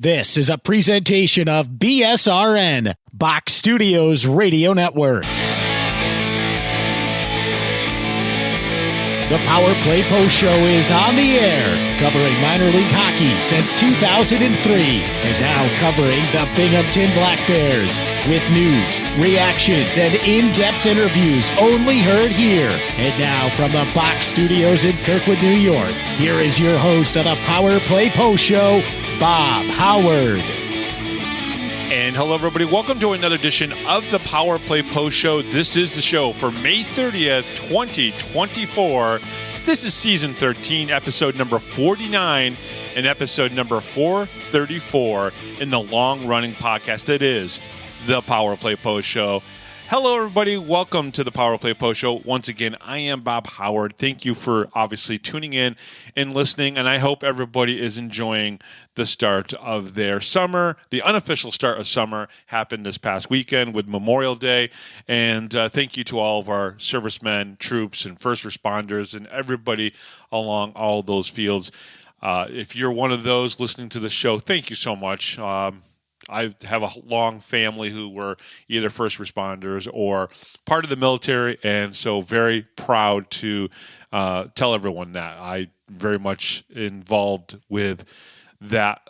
This is a presentation of BSRN, Box Studios Radio Network. The Power Play Post Show is on the air, covering minor league hockey since 2003, and now covering the Binghamton Black Bears with news, reactions, and in-depth interviews only heard here. And now from the Box Studios in Kirkwood, New York, here is your host of the Power Play Post Show, Bob Howard. And hello, everybody. Welcome to another edition of the Power Play Post Show. This is the show for May 30th, 2024. This is season 13, episode number 49, and episode number 434 in the long-running podcast that is the Power Play Post Show. Hello, everybody. Welcome to the Power Play Post Show. Once again, I am Bob Howard. Thank you for obviously tuning in and listening, and I hope everybody is enjoying the start of their summer. The unofficial start of summer happened this past weekend with Memorial Day, and thank you to all of our servicemen, troops, and first responders, and everybody along all those fields. If you're one of those listening to the show, thank you so much. I have a long family who were either first responders or part of the military, and so very proud to tell everyone that. I very much involved with that,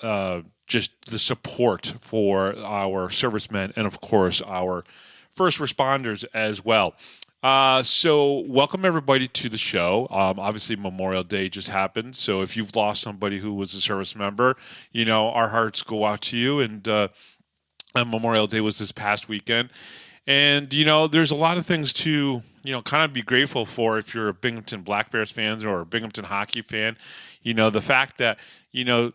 just the support for our servicemen and, of course, our first responders as well. So welcome everybody to the show. Obviously Memorial Day just happened. So if you've lost somebody who was a service member, you know, our hearts go out to you. And Memorial Day was this past weekend. And, you know, there's a lot of things to, you know, kind of be grateful for if you're a Binghamton Black Bears fan or a Binghamton hockey fan. You know, the fact that, you know,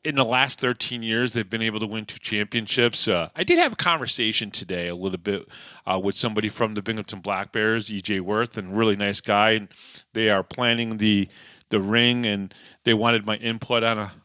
in the last 13 years, they've been able to win 2 championships. I did have a conversation today a little bit with somebody from the Binghamton Black Bears, E.J. Worth, and really nice guy. And they are planning the ring, and they wanted my input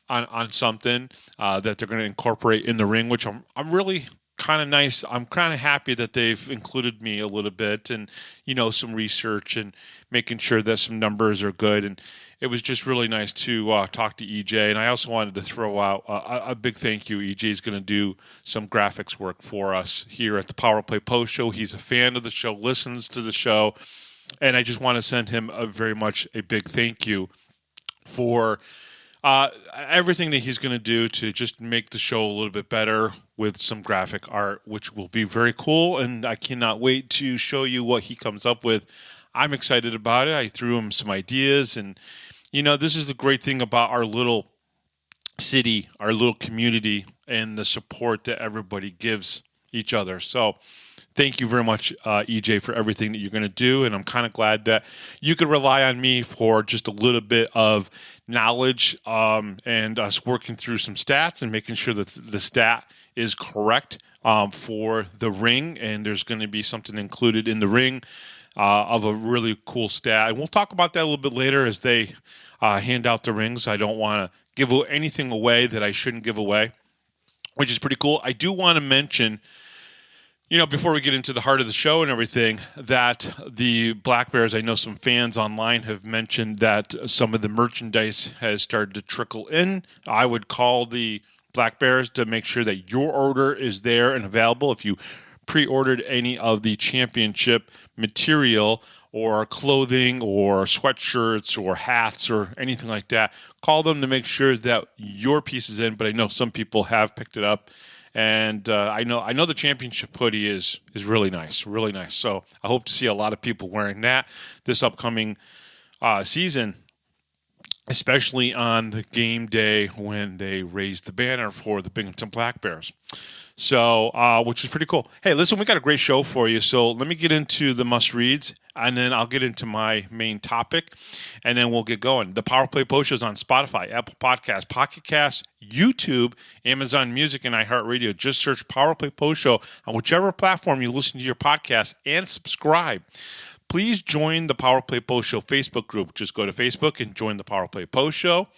on something that they're going to incorporate in the ring, which I'm really kind of nice. I'm kind of happy that they've included me a little bit and, you know, some research and making sure that some numbers are good. And it was just really nice to talk to EJ. And I also wanted to throw out a big thank you. EJ is going to do some graphics work for us here at the Power Play Post Show. He's a fan of the show, listens to the show. And I just want to send him very much a big thank you for everything that he's going to do to just make the show a little bit better with some graphic art, which will be very cool. And I cannot wait to show you what he comes up with. I'm excited about it. I threw him some ideas, and, you know, this is the great thing about our little city, our little community, and the support that everybody gives each other. So thank you very much, EJ, for everything that you're going to do. And I'm kind of glad that you could rely on me for just a little bit of knowledge and us working through some stats and making sure that the stat is correct for the ring. And there's going to be something included in the ring of a really cool stat. And we'll talk about that a little bit later as they hand out the rings. I don't want to give anything away that I shouldn't give away, which is pretty cool. I do want to mention, you know, before we get into the heart of the show and everything, that the Black Bears, I know some fans online have mentioned that some of the merchandise has started to trickle in. I would call the Black Bears to make sure that your order is there and available. If you pre-ordered any of the championship material or clothing or sweatshirts or hats or anything like that, call them to make sure that your piece is in. But I know some people have picked it up. And I know the championship hoodie is really nice, really nice. So I hope to see a lot of people wearing that this upcoming season, especially on the game day when they raise the banner for the Binghamton Black Bears. So, which is pretty cool. Hey, listen, we got a great show for you. So let me get into the must-reads, and then I'll get into my main topic, and then we'll get going. The Power Play Post is on Spotify, Apple Podcasts, Pocket Casts, YouTube, Amazon Music, and iHeartRadio. Just search Power Play Post Show on whichever platform you listen to your podcast and subscribe. Please join the Power Play Post Show Facebook group. Just go to Facebook and join the Power Play Post Show.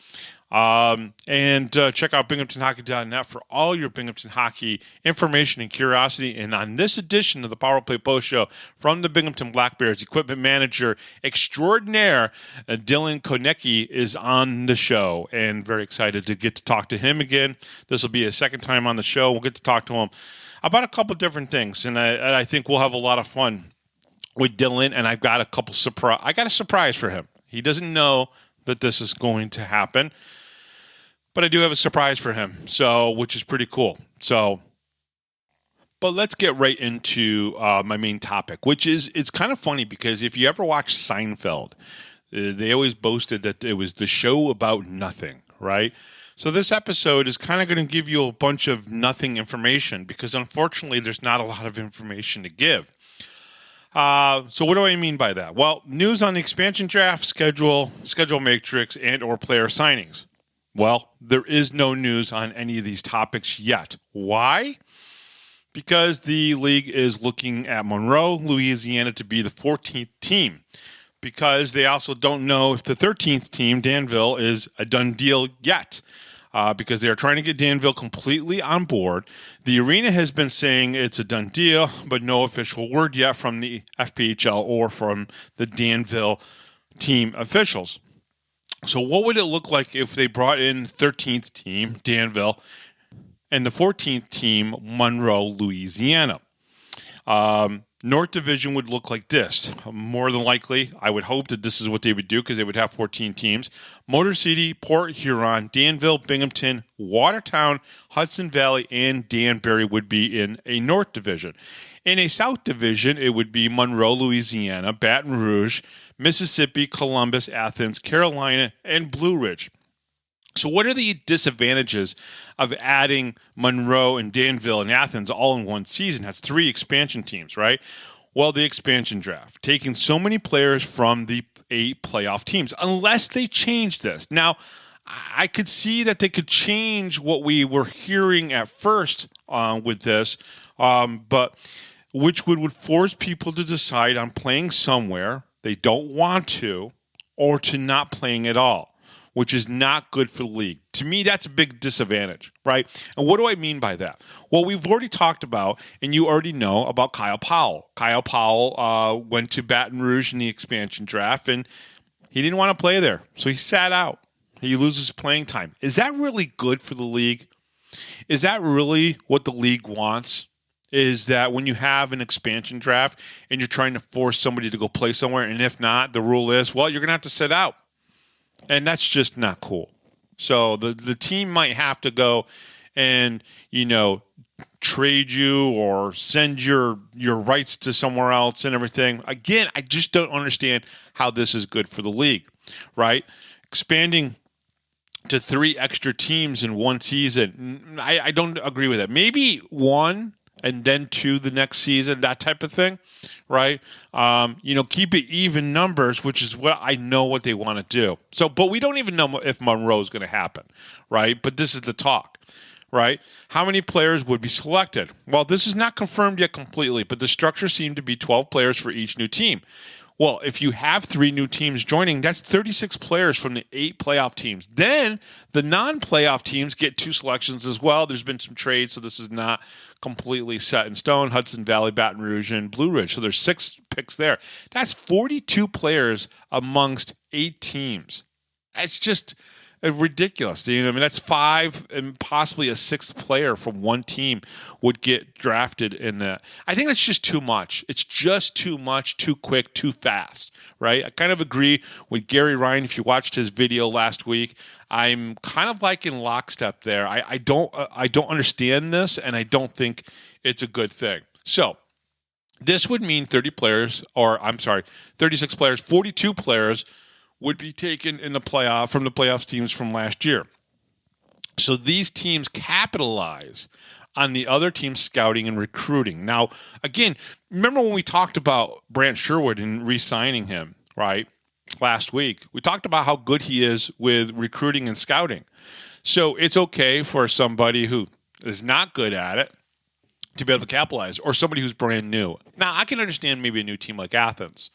And check out binghamtonhockey.net for all your Binghamton hockey information and curiosity. And on this edition of the Power Play Post Show from the Binghamton Black Bears, equipment manager extraordinaire Dylan Konecny is on the show, and very excited to get to talk to him again. This will be his second time on the show. We'll get to talk to him about a couple different things, and I think we'll have a lot of fun with Dylan. And I've got a couple I got a surprise for him. He doesn't know that this is going to happen, but I do have a surprise for him, which is pretty cool. But let's get right into my main topic, which is, it's kind of funny because if you ever watch Seinfeld, they always boasted that it was the show about nothing, right? So this episode is kind of going to give you a bunch of nothing information because unfortunately there's not a lot of information to give. So what do I mean by that? Well, news on the expansion draft, schedule matrix, and or player signings. Well, there is no news on any of these topics yet. Why? Because the league is looking at Monroe, Louisiana to be the 14th team. Because they also don't know if the 13th team, Danville, is a done deal yet. Because they are trying to get Danville completely on board. The arena has been saying it's a done deal, but no official word yet from the FPHL or from the Danville team officials. So what would it look like if they brought in 13th team, Danville, and the 14th team, Monroe, Louisiana? North Division would look like this. More than likely, I would hope that this is what they would do because they would have 14 teams. Motor City, Port Huron, Danville, Binghamton, Watertown, Hudson Valley, and Danbury would be in a North Division. In a South Division, it would be Monroe, Louisiana, Baton Rouge, Mississippi, Columbus, Athens, Carolina, and Blue Ridge. So what are the disadvantages of adding Monroe and Danville and Athens all in one season? That's 3 expansion teams, right? Well, the expansion draft, taking so many players from the 8 playoff teams, unless they change this. Now, I could see that they could change what we were hearing at first with this, but which would force people to decide on playing somewhere they don't want to or to not playing at all, which is not good for the league. To me, that's a big disadvantage, right? And what do I mean by that? Well, we've already talked about, and you already know about Kyle Powell. Kyle Powell went to Baton Rouge in the expansion draft, and he didn't want to play there, so he sat out. He loses playing time. Is that really good for the league? Is that really what the league wants? Is that when you have an expansion draft and you're trying to force somebody to go play somewhere, and if not, the rule is, well, you're going to have to sit out. And that's just not cool. So the team might have to go and, trade you or send your rights to somewhere else and everything. Again, I just don't understand how this is good for the league, right? Expanding to 3 extra teams in one season, I don't agree with that. Maybe 1 and then 2 the next season, that type of thing, right? Keep it even numbers, which is what I know what they want to do. So, but we don't even know if Monroe is going to happen, right? But this is the talk, right? How many players would be selected? Well, this is not confirmed yet completely, but the structure seemed to be 12 players for each new team. Well, if you have 3 new teams joining, that's 36 players from the 8 playoff teams. Then the non-playoff teams get 2 selections as well. There's been some trades, so this is not completely set in stone. Hudson Valley, Baton Rouge, and Blue Ridge. So there's 6 picks there. That's 42 players amongst 8 teams. It's just ridiculous. That's 5 and possibly a 6th player from one team would get drafted in that. I think that's just too much. It's just too much, too quick, too fast, right? I kind of agree with Gary Ryan. If you watched his video last week, I'm kind of like in lockstep there. I don't understand this, and I don't think it's a good thing. So this would mean 36 players, 42 players would be taken in the playoff from the playoffs teams from last year. So these teams capitalize on the other team's scouting and recruiting. Now, again, remember when we talked about Brant Sherwood and re-signing him, right, last week? We talked about how good he is with recruiting and scouting. So it's okay for somebody who is not good at it to be able to capitalize, or somebody who's brand new. Now, I can understand maybe a new team like Athens,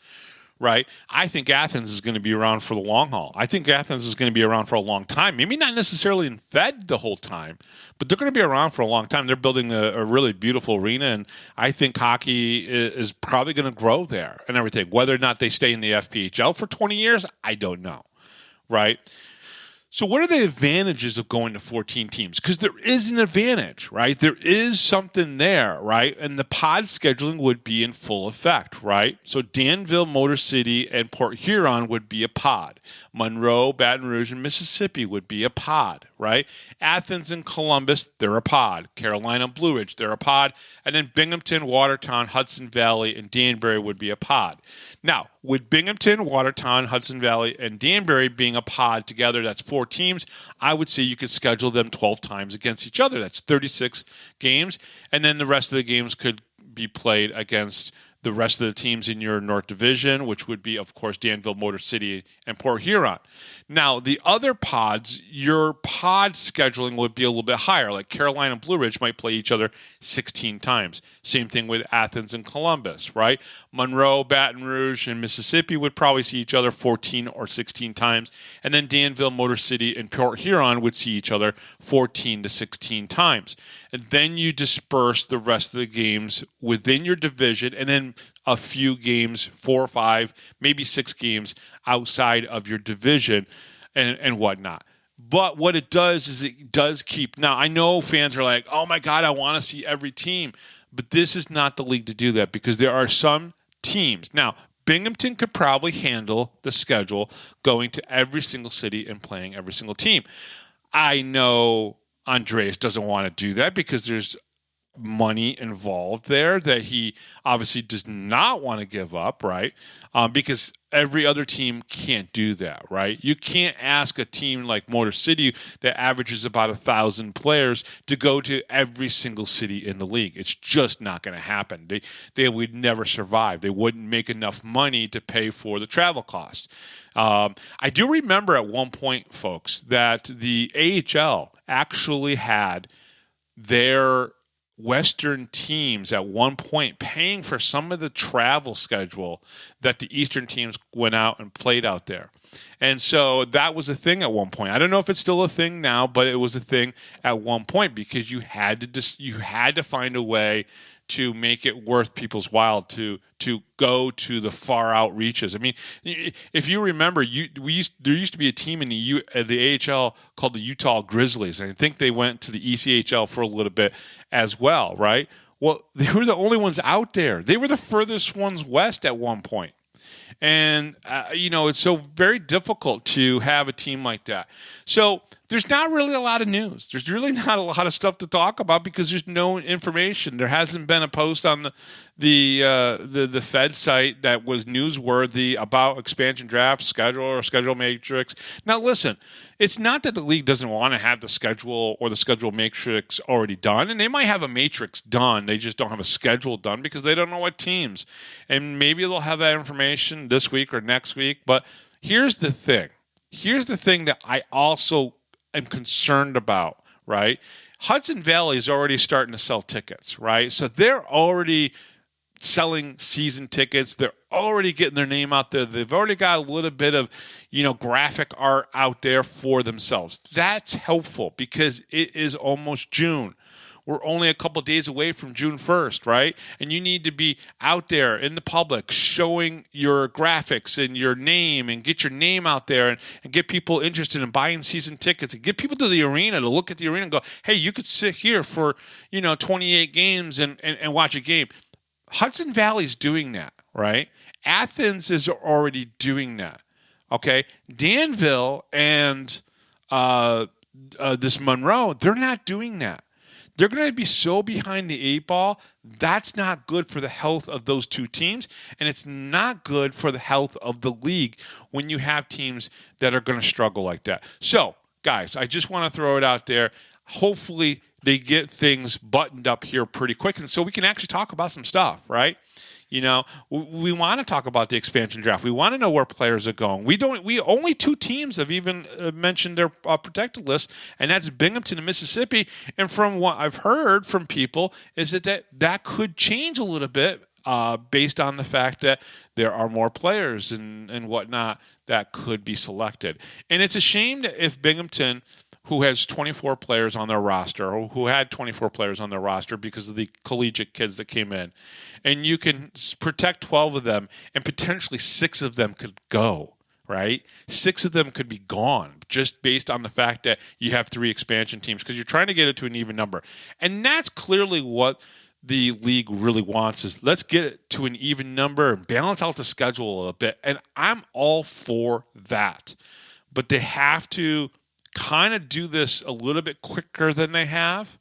right? I think Athens is going to be around for the long haul. I think Athens is going to be around for a long time. Maybe not necessarily in Fed the whole time, but they're going to be around for a long time. They're building a really beautiful arena, and I think hockey is probably going to grow there and everything. Whether or not they stay in the FPHL for 20 years, I don't know, right? So what are the advantages of going to 14 teams? Because there is an advantage, right? There is something there, right? And the pod scheduling would be in full effect, right? So Danville, Motor City, and Port Huron would be a pod. Monroe, Baton Rouge, and Mississippi would be a pod, right? Athens and Columbus, they're a pod. Carolina, Blue Ridge, they're a pod. And then Binghamton, Watertown, Hudson Valley, and Danbury would be a pod. Now, with Binghamton, Watertown, Hudson Valley, and Danbury being a pod together, that's 4 teams, I would say you could schedule them 12 times against each other. That's 36 games. And then the rest of the games could be played against the rest of the teams in your North Division, which would be, of course, Danville, Motor City, and Port Huron. Now, the other pods, your pod scheduling would be a little bit higher. Like Carolina and Blue Ridge might play each other 16 times. Same thing with Athens and Columbus, right? Monroe, Baton Rouge, and Mississippi would probably see each other 14 or 16 times. And then Danville, Motor City, and Port Huron would see each other 14 to 16 times. And then you disperse the rest of the games within your division, and then a few games, 4 or 5, maybe 6 games outside of your division and whatnot. But what it does is it does keep. Now, I know fans are like, oh my God, I want to see every team. But this is not the league to do that because there are some teams. Now, Binghamton could probably handle the schedule going to every single city and playing every single team. I know Andreas doesn't want to do that because there's money involved there that he obviously does not want to give up, right? Because every other team can't do that, right? You can't ask a team like Motor City that averages about 1,000 players to go to every single city in the league. It's just not going to happen. They would never survive. They wouldn't make enough money to pay for the travel costs. I do remember at one point, folks, that the AHL actually had their Western teams at one point paying for some of the travel schedule that the Eastern teams went out and played out there. And so that was a thing at one point. I don't know if it's still a thing now, but it was a thing at one point because you had to find a way to make it worth people's while to go to the far out reaches. I mean, if you remember, there used to be a team in the AHL called the Utah Grizzlies. And I think they went to the ECHL for a little bit as well, right? Well, they were the only ones out there. They were the furthest ones west at one point. And, it's so very difficult to have a team like that. So there's not really a lot of news. There's really not a lot of stuff to talk about because there's no information. There hasn't been a post on the Fed site that was newsworthy about expansion draft schedule or schedule matrix. Now, listen, it's not that the league doesn't want to have the schedule or the schedule matrix already done, and they might have a matrix done. They just don't have a schedule done because they don't know what teams. And maybe they'll have that information this week or next week. But here's the thing. Here's the thing that I also am concerned about, right? Hudson Valley is already starting to sell tickets, right? So they're already selling season tickets. They're already getting their name out there. They've already got a little bit of, graphic art out there for themselves. That's helpful because it is almost June. We're only a couple of days away from June 1st, right? And you need to be out there in the public showing your graphics and your name and get your name out there and get people interested in buying season tickets and get people to the arena to look at the arena and go, hey, you could sit here for, 28 games and watch a game. Hudson Valley's doing that, right? Athens is already doing that, okay? Danville and this Monroe, they're not doing that. They're going to be so behind the 8 ball. That's not good for the health of those two teams, and it's not good for the health of the league when you have teams that are going to struggle like that. So, guys, I just want to throw it out there. Hopefully, they get things buttoned up here pretty quick, and so we can actually talk about some stuff, right? We want to talk about the expansion draft. We want to know where players are going. We only 2 teams have even mentioned their protected list, and that's Binghamton and Mississippi. And from what I've heard from people is that could change a little bit based on the fact that there are more players and whatnot that could be selected. And it's a shame that if Binghamton, who has 24 players on their roster, or who had 24 players on their roster because of the collegiate kids that came in, and you can protect 12 of them, and potentially 6 of them could go, right? 6 of them could be gone just based on the fact that you have 3 expansion teams because you're trying to get it to an even number. And that's clearly what the league really wants, is let's get it to an even number and balance out the schedule a little bit. And I'm all for that. But they have to kind of do this a little bit quicker than they have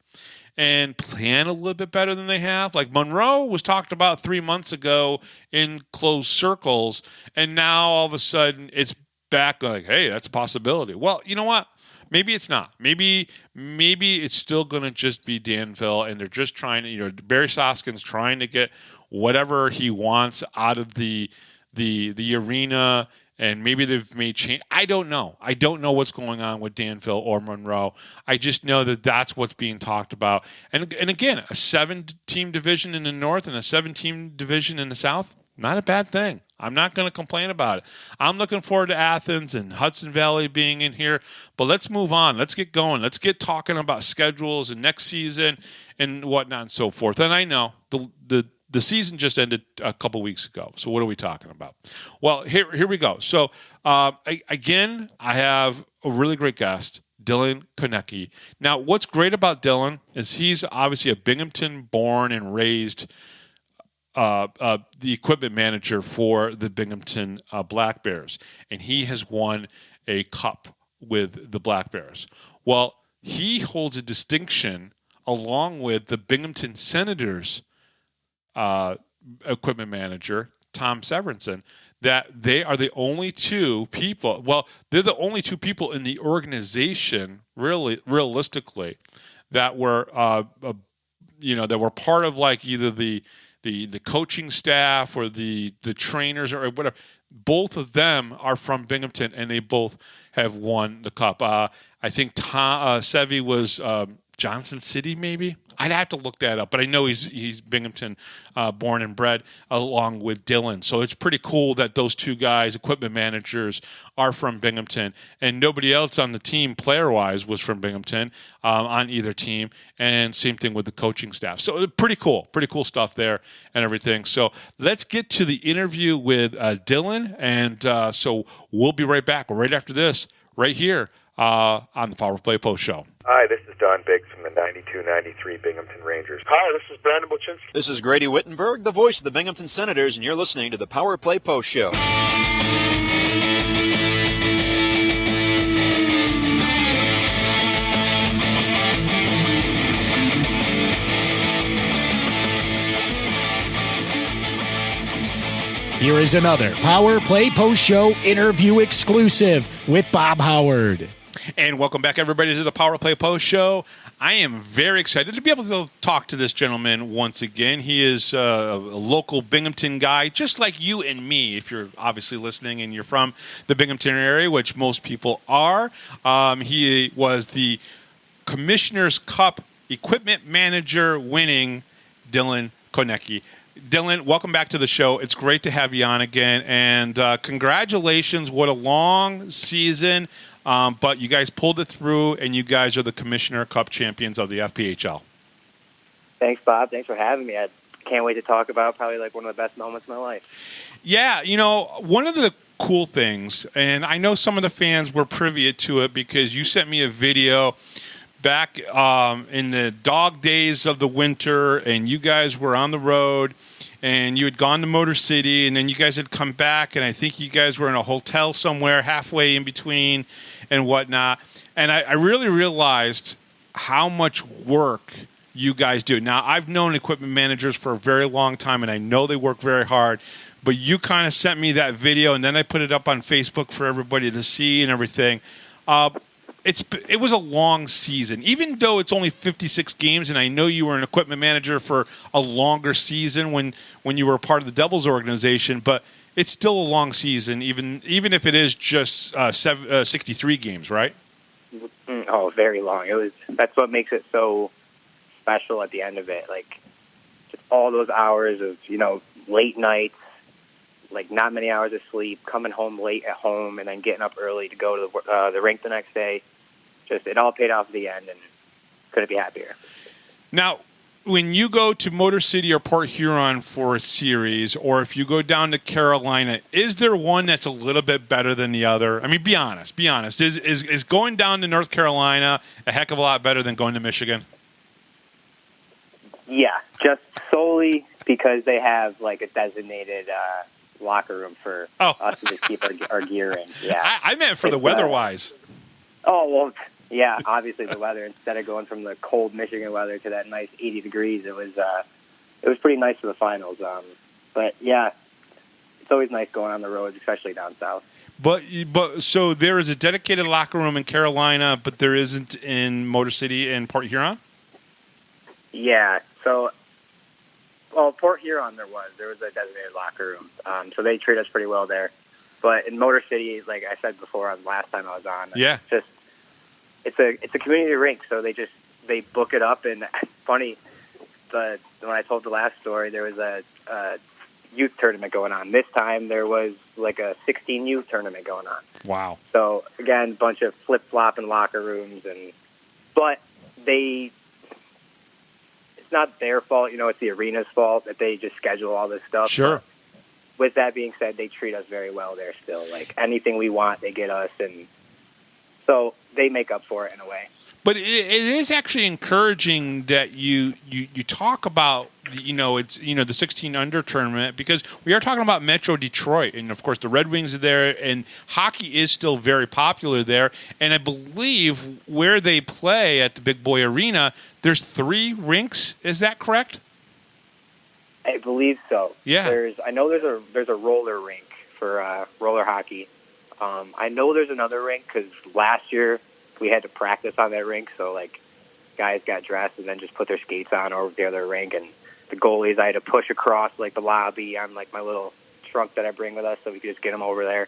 and plan a little bit better than they have. Like Monroe was talked about 3 months ago in closed circles, and now all of a sudden it's back like, hey, that's a possibility. Well, you know what? Maybe it's not. Maybe it's still going to just be Danville, and they're just trying to, Barry Soskin's trying to get whatever he wants out of the arena. And maybe they've made change. I don't know. I don't know what's going on with Danville or Monroe. I just know that that's what's being talked about. And again, a 7-team division in the north and a 7-team division in the south, not a bad thing. I'm not going to complain about it. I'm looking forward to Athens and Hudson Valley being in here. But let's move on. Let's get going. Let's get talking about schedules and next season and whatnot and so forth. And I know the season just ended a couple weeks ago. So what are we talking about? Well, here we go. So again, I have a really great guest, Dylan Konecny. Now, what's great about Dylan is he's obviously a Binghamton born and raised the equipment manager for the Binghamton Black Bears. And he has won a cup with the Black Bears. Well, he holds a distinction along with the Binghamton Senators equipment manager, Tom Severinsen, that they are the only 2 people. Well, they're the only 2 people in the organization, realistically, that were, that were part of like either the coaching staff or the trainers or whatever. Both of them are from Binghamton, and they both have won the cup. I think Sevy was Johnson City, maybe. I'd have to look that up, but I know he's Binghamton born and bred, along with Dylan. So it's pretty cool that those 2 guys, equipment managers, are from Binghamton, and nobody else on the team, player-wise, was from Binghamton on either team. And same thing with the coaching staff. So pretty cool stuff there and everything. So let's get to the interview with Dylan, and so we'll be right back right after this, right here on the Power Play Post Show. Hi, this is Don Biggs from the 92-93 Binghamton Rangers. Hi, this is Brandon Buczynski. This is Grady Wittenberg, the voice of the Binghamton Senators, and you're listening to the Power Play Post Show. Here is another Power Play Post Show interview exclusive with Bob Howard. And welcome back, everybody, to the Power Play Post Show. I am very excited to be able to talk to this gentleman once again. He is a local Binghamton guy, just like you and me, if you're obviously listening and you're from the Binghamton area, which most people are. He was the Commissioner's Cup equipment manager winning Dylan Konecny. Dylan, welcome back to the show. It's great to have you on again. And congratulations. What a long season. But you guys pulled it through, and you guys are the Commissioner Cup champions of the FPHL. Thanks, Bob. Thanks for having me. I can't wait to talk about probably like one of the best moments of my life. Yeah, one of the cool things, and I know some of the fans were privy to it because you sent me a video back in the dog days of the winter, and you guys were on the road, and you had gone to Motor City, and then you guys had come back, and I think you guys were in a hotel somewhere halfway in between and whatnot. And I really realized how much work you guys do. Now, I've known equipment managers for a very long time, and I know they work very hard, but you kind of sent me that video, and then I put it up on Facebook for everybody to see and everything. It was a long season, even though it's only 56 games, and I know you were an equipment manager for a longer season when you were a part of the Devils organization, but it's still a long season, even if it is just 63 games, right? Oh, very long. That's what makes it so special at the end of it. Like, just all those hours of, late nights, like not many hours of sleep, coming home late at home, and then getting up early to go to the rink the next day. Just it all paid off at the end, and couldn't be happier. Now, when you go to Motor City or Port Huron for a series, or if you go down to Carolina, is there one that's a little bit better than the other? I mean, be honest. Is going down to North Carolina a heck of a lot better than going to Michigan? Yeah, just solely because they have like a designated locker room for us to just keep our gear in. Yeah, I meant for the weather-wise. Oh, well, yeah, obviously the weather. Instead of going from the cold Michigan weather to that nice 80 degrees, it was pretty nice for the finals. But, yeah, it's always nice going on the roads, especially down south. But so there is a dedicated locker room in Carolina, but there isn't in Motor City and Port Huron? Yeah, so, well, Port Huron there was a designated locker room. So they treat us pretty well there. But in Motor City, like I said before, last time I was on, it's a community rink, so they book it up. And funny, when I told the last story, there was a youth tournament going on. This time there was like a 16 youth tournament going on. Wow. So again, a bunch of flip flopping locker rooms, but it's not their fault. It's the arena's fault that they just schedule all this stuff. Sure. But with that being said, they treat us very well there still. Like anything we want, they get us, and so they make up for it in a way. But it is actually encouraging that you talk about the 16 under tournament, because we are talking about Metro Detroit, and of course the Red Wings are there, and hockey is still very popular there. And I believe where they play at the Big Boy Arena, there's 3 rinks. Is that correct? I believe so. Yeah. I know there's a roller rink for roller hockey. I know there's another rink because last year we had to practice on that rink. So like guys got dressed and then just put their skates on over the other rink, and the goalies I had to push across like the lobby on like my little trunk that I bring with us so we could just get them over there.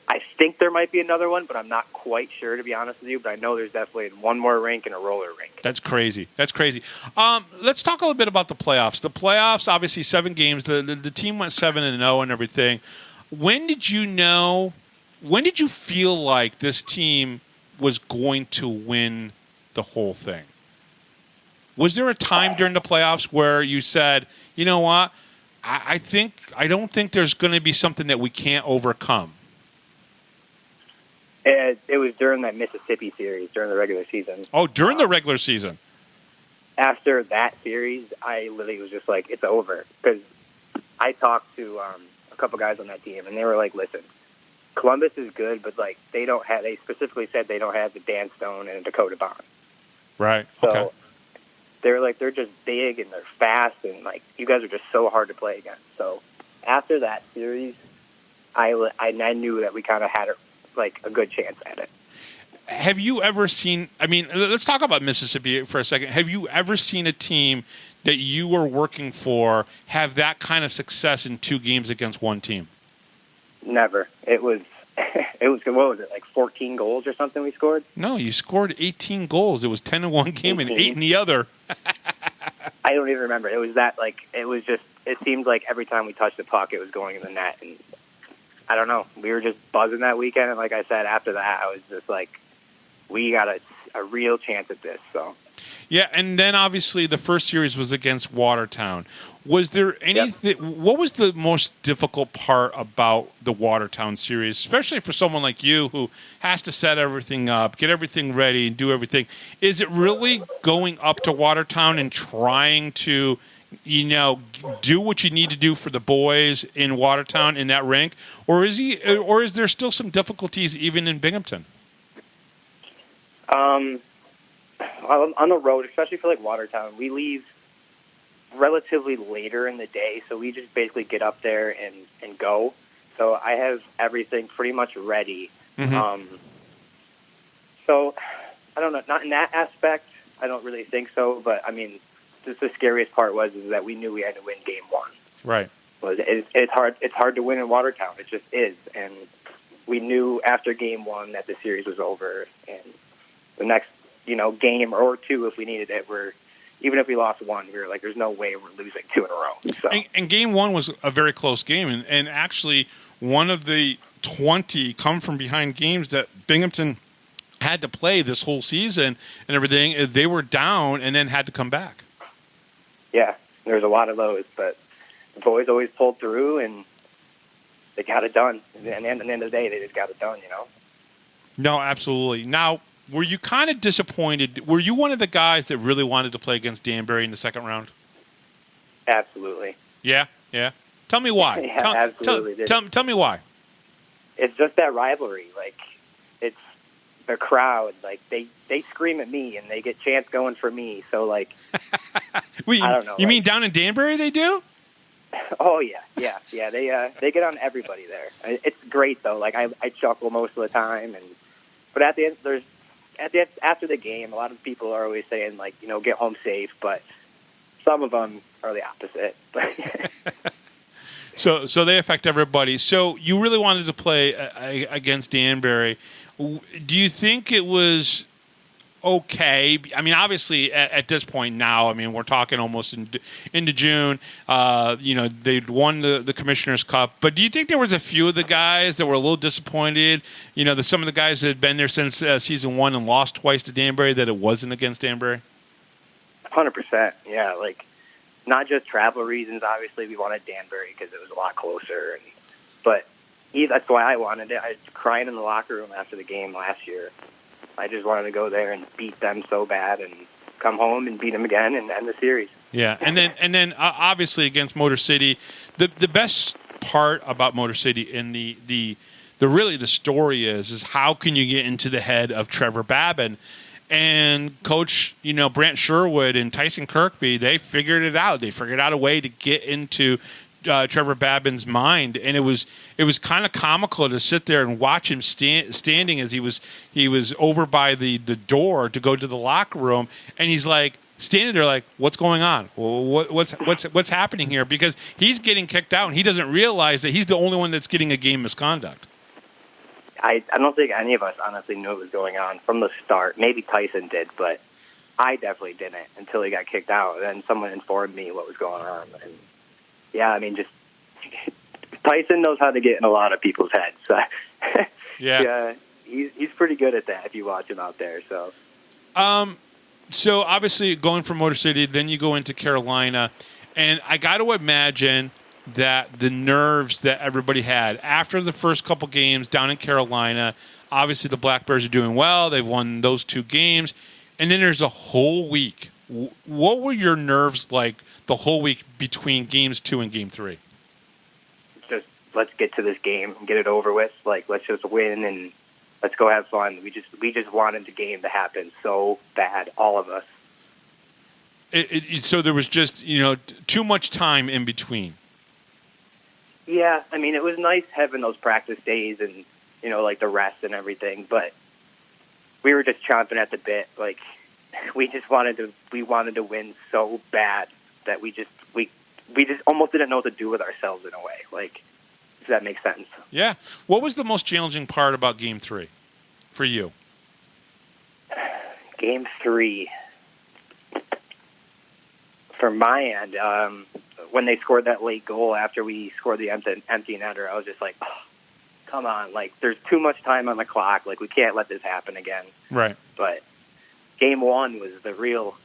I think there might be another one, but I'm not quite sure, to be honest with you. But I know there's definitely one more rink and a roller rink. That's crazy. Let's talk a little bit about the playoffs. The playoffs, obviously 7 games. The team went 7-0 and everything. When did you feel like this team was going to win the whole thing? Was there a time during the playoffs where you said, you know what, I don't think there's going to be something that we can't overcome? It was during that Mississippi series, during the regular season. Oh, during the regular season. After that series, I literally was just like, it's over. Because I talked to a couple guys on that team, and they were like, listen, Columbus is good, but like they specifically said they don't have the Dan Stone and Dakota Bond. Right. So okay. they're like, they're just big and they're fast, and like you guys are just so hard to play against. So after that series, I knew that we kind of had like a good chance at it. Have you ever seen, I mean, let's talk about Mississippi for a second. Have you ever seen a team that you were working for have that kind of success in 2 games against one team? Never. It was what was it, like 14 goals or something we scored? No, you scored 18 goals. It was 10 in one game 18. and 8 in the other. I don't even remember. It was that, like, it seemed like every time we touched the puck, it was going in the net. And I don't know. We were just buzzing that weekend. And like I said, after that, I was just like, we got a real chance at this. So. Yeah, and then obviously the first series was against Watertown. Was there anything? Yep. What was the most difficult part about the Watertown series, especially for someone like you who has to set everything up, get everything ready, and do everything? Is it really going up to Watertown and trying to, do what you need to do for the boys in Watertown in that rink, or is there still some difficulties even in Binghamton? On the road, especially for like Watertown, we leave relatively later in the day, so we just basically get up there and go. So I have everything pretty much ready. Mm-hmm. So I don't know, not in that aspect, I don't really think so. But I mean, just the scariest part is that we knew we had to win game 1. Right. It's hard to win in Watertown. It just is, and we knew after game 1 that the series was over, and the next game or 2, if we needed it, we're even if we lost one, we were like, there's no way we're losing 2 in a row. So. And game one was a very close game, and actually one of the 20 come from behind games that Binghamton had to play this whole season and everything. They were down and then had to come back. Yeah, there's a lot of those, but the boys always pulled through and they got it done. And at the end of the day, they just got it done, No, absolutely. Now, were you kind of disappointed? Were you one of the guys that really wanted to play against Danbury in the second round? Absolutely. Yeah. Tell me why. Yeah, absolutely. Tell me why. It's just that rivalry. Like, it's the crowd. Like, they scream at me and they get chants going for me. So, like, Wait, I don't know. You mean down in Danbury they do? Oh, yeah. They get on everybody there. It's great, though. Like, I chuckle most of the time. But at the end, after the game, a lot of people are always saying, like, get home safe. But some of them are the opposite. So they affect everybody. So you really wanted to play against Danbury. Do you think it was okay? I mean, obviously, at this point now, I mean, we're talking almost into June. They'd won the Commissioner's Cup. But do you think there was a few of the guys that were a little disappointed? Some of the guys that had been there since season 1 and lost twice to Danbury, that it wasn't against Danbury? 100%. Yeah, like, not just travel reasons. Obviously, we wanted Danbury because it was a lot closer. But that's why I wanted it. I was crying in the locker room after the game last year. I just wanted to go there and beat them so bad and come home and beat them again and end the series. Yeah, and then obviously against Motor City, the best part about Motor City and the story is how can you get into the head of Trevor Babin? And Coach, Brant Sherwood and Tyson Kirkby, they figured it out. They figured out a way to get into Trevor Babin's mind, and it was kind of comical to sit there and watch him standing as he was over by the door to go to the locker room, and he's like standing there like, what's going on? What's happening here? Because he's getting kicked out, and he doesn't realize that he's the only one that's getting a game misconduct. I don't think any of us honestly knew what was going on from the start. Maybe Tyson did, but I definitely didn't until he got kicked out. And then someone informed me what was going on. And yeah, I mean, just Tyson knows how to get in a lot of people's heads. So, yeah, he's pretty good at that if you watch him out there. So, so obviously going from Motor City, then you go into Carolina, and I got to imagine that the nerves that everybody had after the first couple games down in Carolina, obviously the Black Bears are doing well. They've won those 2 games. And then there's a whole week. What were your nerves like the whole week between games 2 and game 3? Just let's get to this game and get it over with. Like, let's just win and let's go have fun. We just wanted the game to happen so bad, all of us. So there was just, too much time in between. Yeah, I mean, it was nice having those practice days and, like the rest and everything, but we were just chomping at the bit. Like, we wanted to win so bad that we just almost didn't know what to do with ourselves in a way. Like, if that makes sense. Yeah. What was the most challenging part about game 3 for you? Game 3, from my end, when they scored that late goal after we scored the empty netter, I was just like, oh, come on. Like, there's too much time on the clock. Like, we can't let this happen again. Right. But game 1 was the real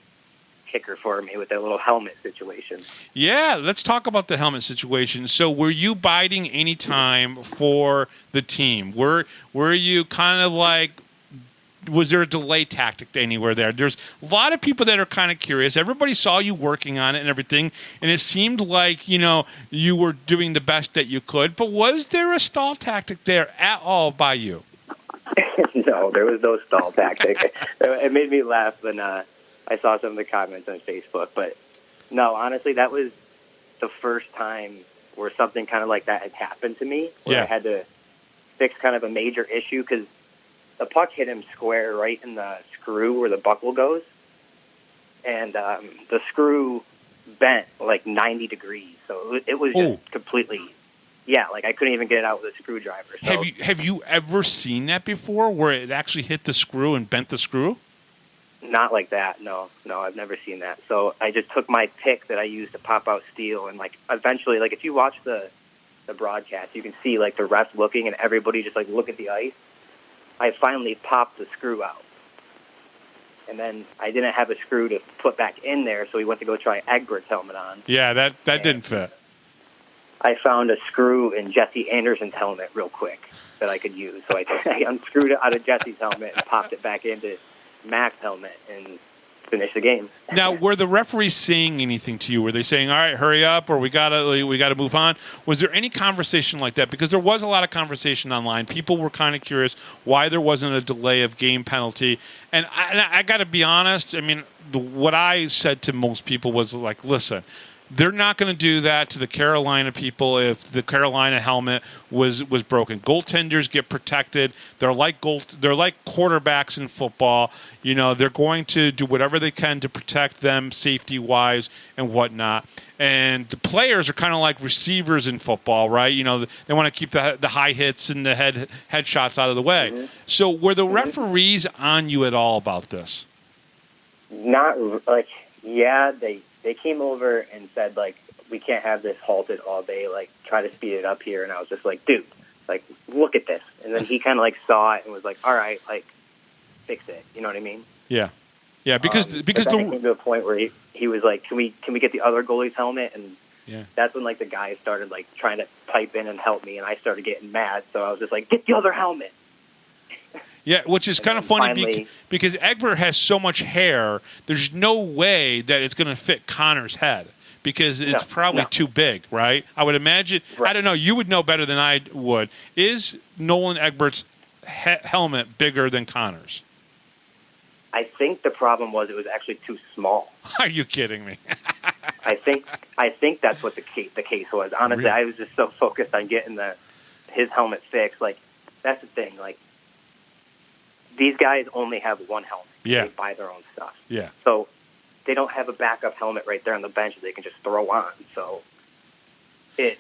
kicker for me with that little helmet situation. Yeah, let's talk about the helmet situation. So were you biding any time for the team? Were you kind of like, was there a delay tactic anywhere there? There's a lot of people that are kind of curious. Everybody saw you working on it and everything, and it seemed like, you were doing the best that you could. But was there a stall tactic there at all by you? No, there was no stall tactic. It made me laugh when I saw some of the comments on Facebook. But no, honestly, that was the first time where something kind of like that had happened to me, where I had to fix kind of a major issue because the puck hit him square right in the screw where the buckle goes, and the screw bent like 90 degrees. So it was just completely, like I couldn't even get it out with a screwdriver. So. Have you ever seen that before, where it actually hit the screw and bent the screw? Not like that. No, I've never seen that. So I just took my pick that I used to pop out steel, and like eventually, like if you watch the broadcast, you can see like the refs looking and everybody just like look at the ice. I finally popped the screw out, and then I didn't have a screw to put back in there, so we went to go try Egbert's helmet on. Yeah, that didn't fit. I found a screw in Jesse Anderson's helmet real quick that I could use, so I unscrewed it out of Jesse's helmet and popped it back into Mac's helmet and finish the game. Now, were the referees saying anything to you? Were they saying, "All right, hurry up," or "We gotta move on"? Was there any conversation like that? Because there was a lot of conversation online. People were kind of curious why there wasn't a delay of game penalty. And I got to be honest. I mean, what I said to most people was like, "Listen, they're not going to do that to the Carolina people if the Carolina helmet was broken. Goaltenders get protected. They're like quarterbacks in football. You know, they're going to do whatever they can to protect them safety-wise and whatnot. And the players are kind of like receivers in football, right? You know, they want to keep the high hits and the head shots out of the way. Mm-hmm. So were the referees on you at all about this? Not like, yeah, They came over and said, like, we can't have this halted all day, like, try to speed it up here. And I was just like, dude, like, look at this. And then he kind of, like, saw it and was like, all right, like, fix it. You know what I mean? Yeah. Yeah, because then it came to a point where he was like, can we get the other goalie's helmet? And that's when, like, the guys started, like, trying to pipe in and help me. And I started getting mad. So I was just like, get the other helmet. Yeah, which is kind of funny because Egbert has so much hair, there's no way that it's going to fit Connor's head because it's probably too big, right? I would imagine, I don't know, you would know better than I would. Is Nolan Egbert's helmet bigger than Connor's? I think the problem was it was actually too small. Are you kidding me? I think that's what the case was. Honestly, really? I was just so focused on getting his helmet fixed. Like, that's the thing, like, these guys only have one helmet. Yeah. They buy their own stuff. Yeah. So they don't have a backup helmet right there on the bench that they can just throw on. So it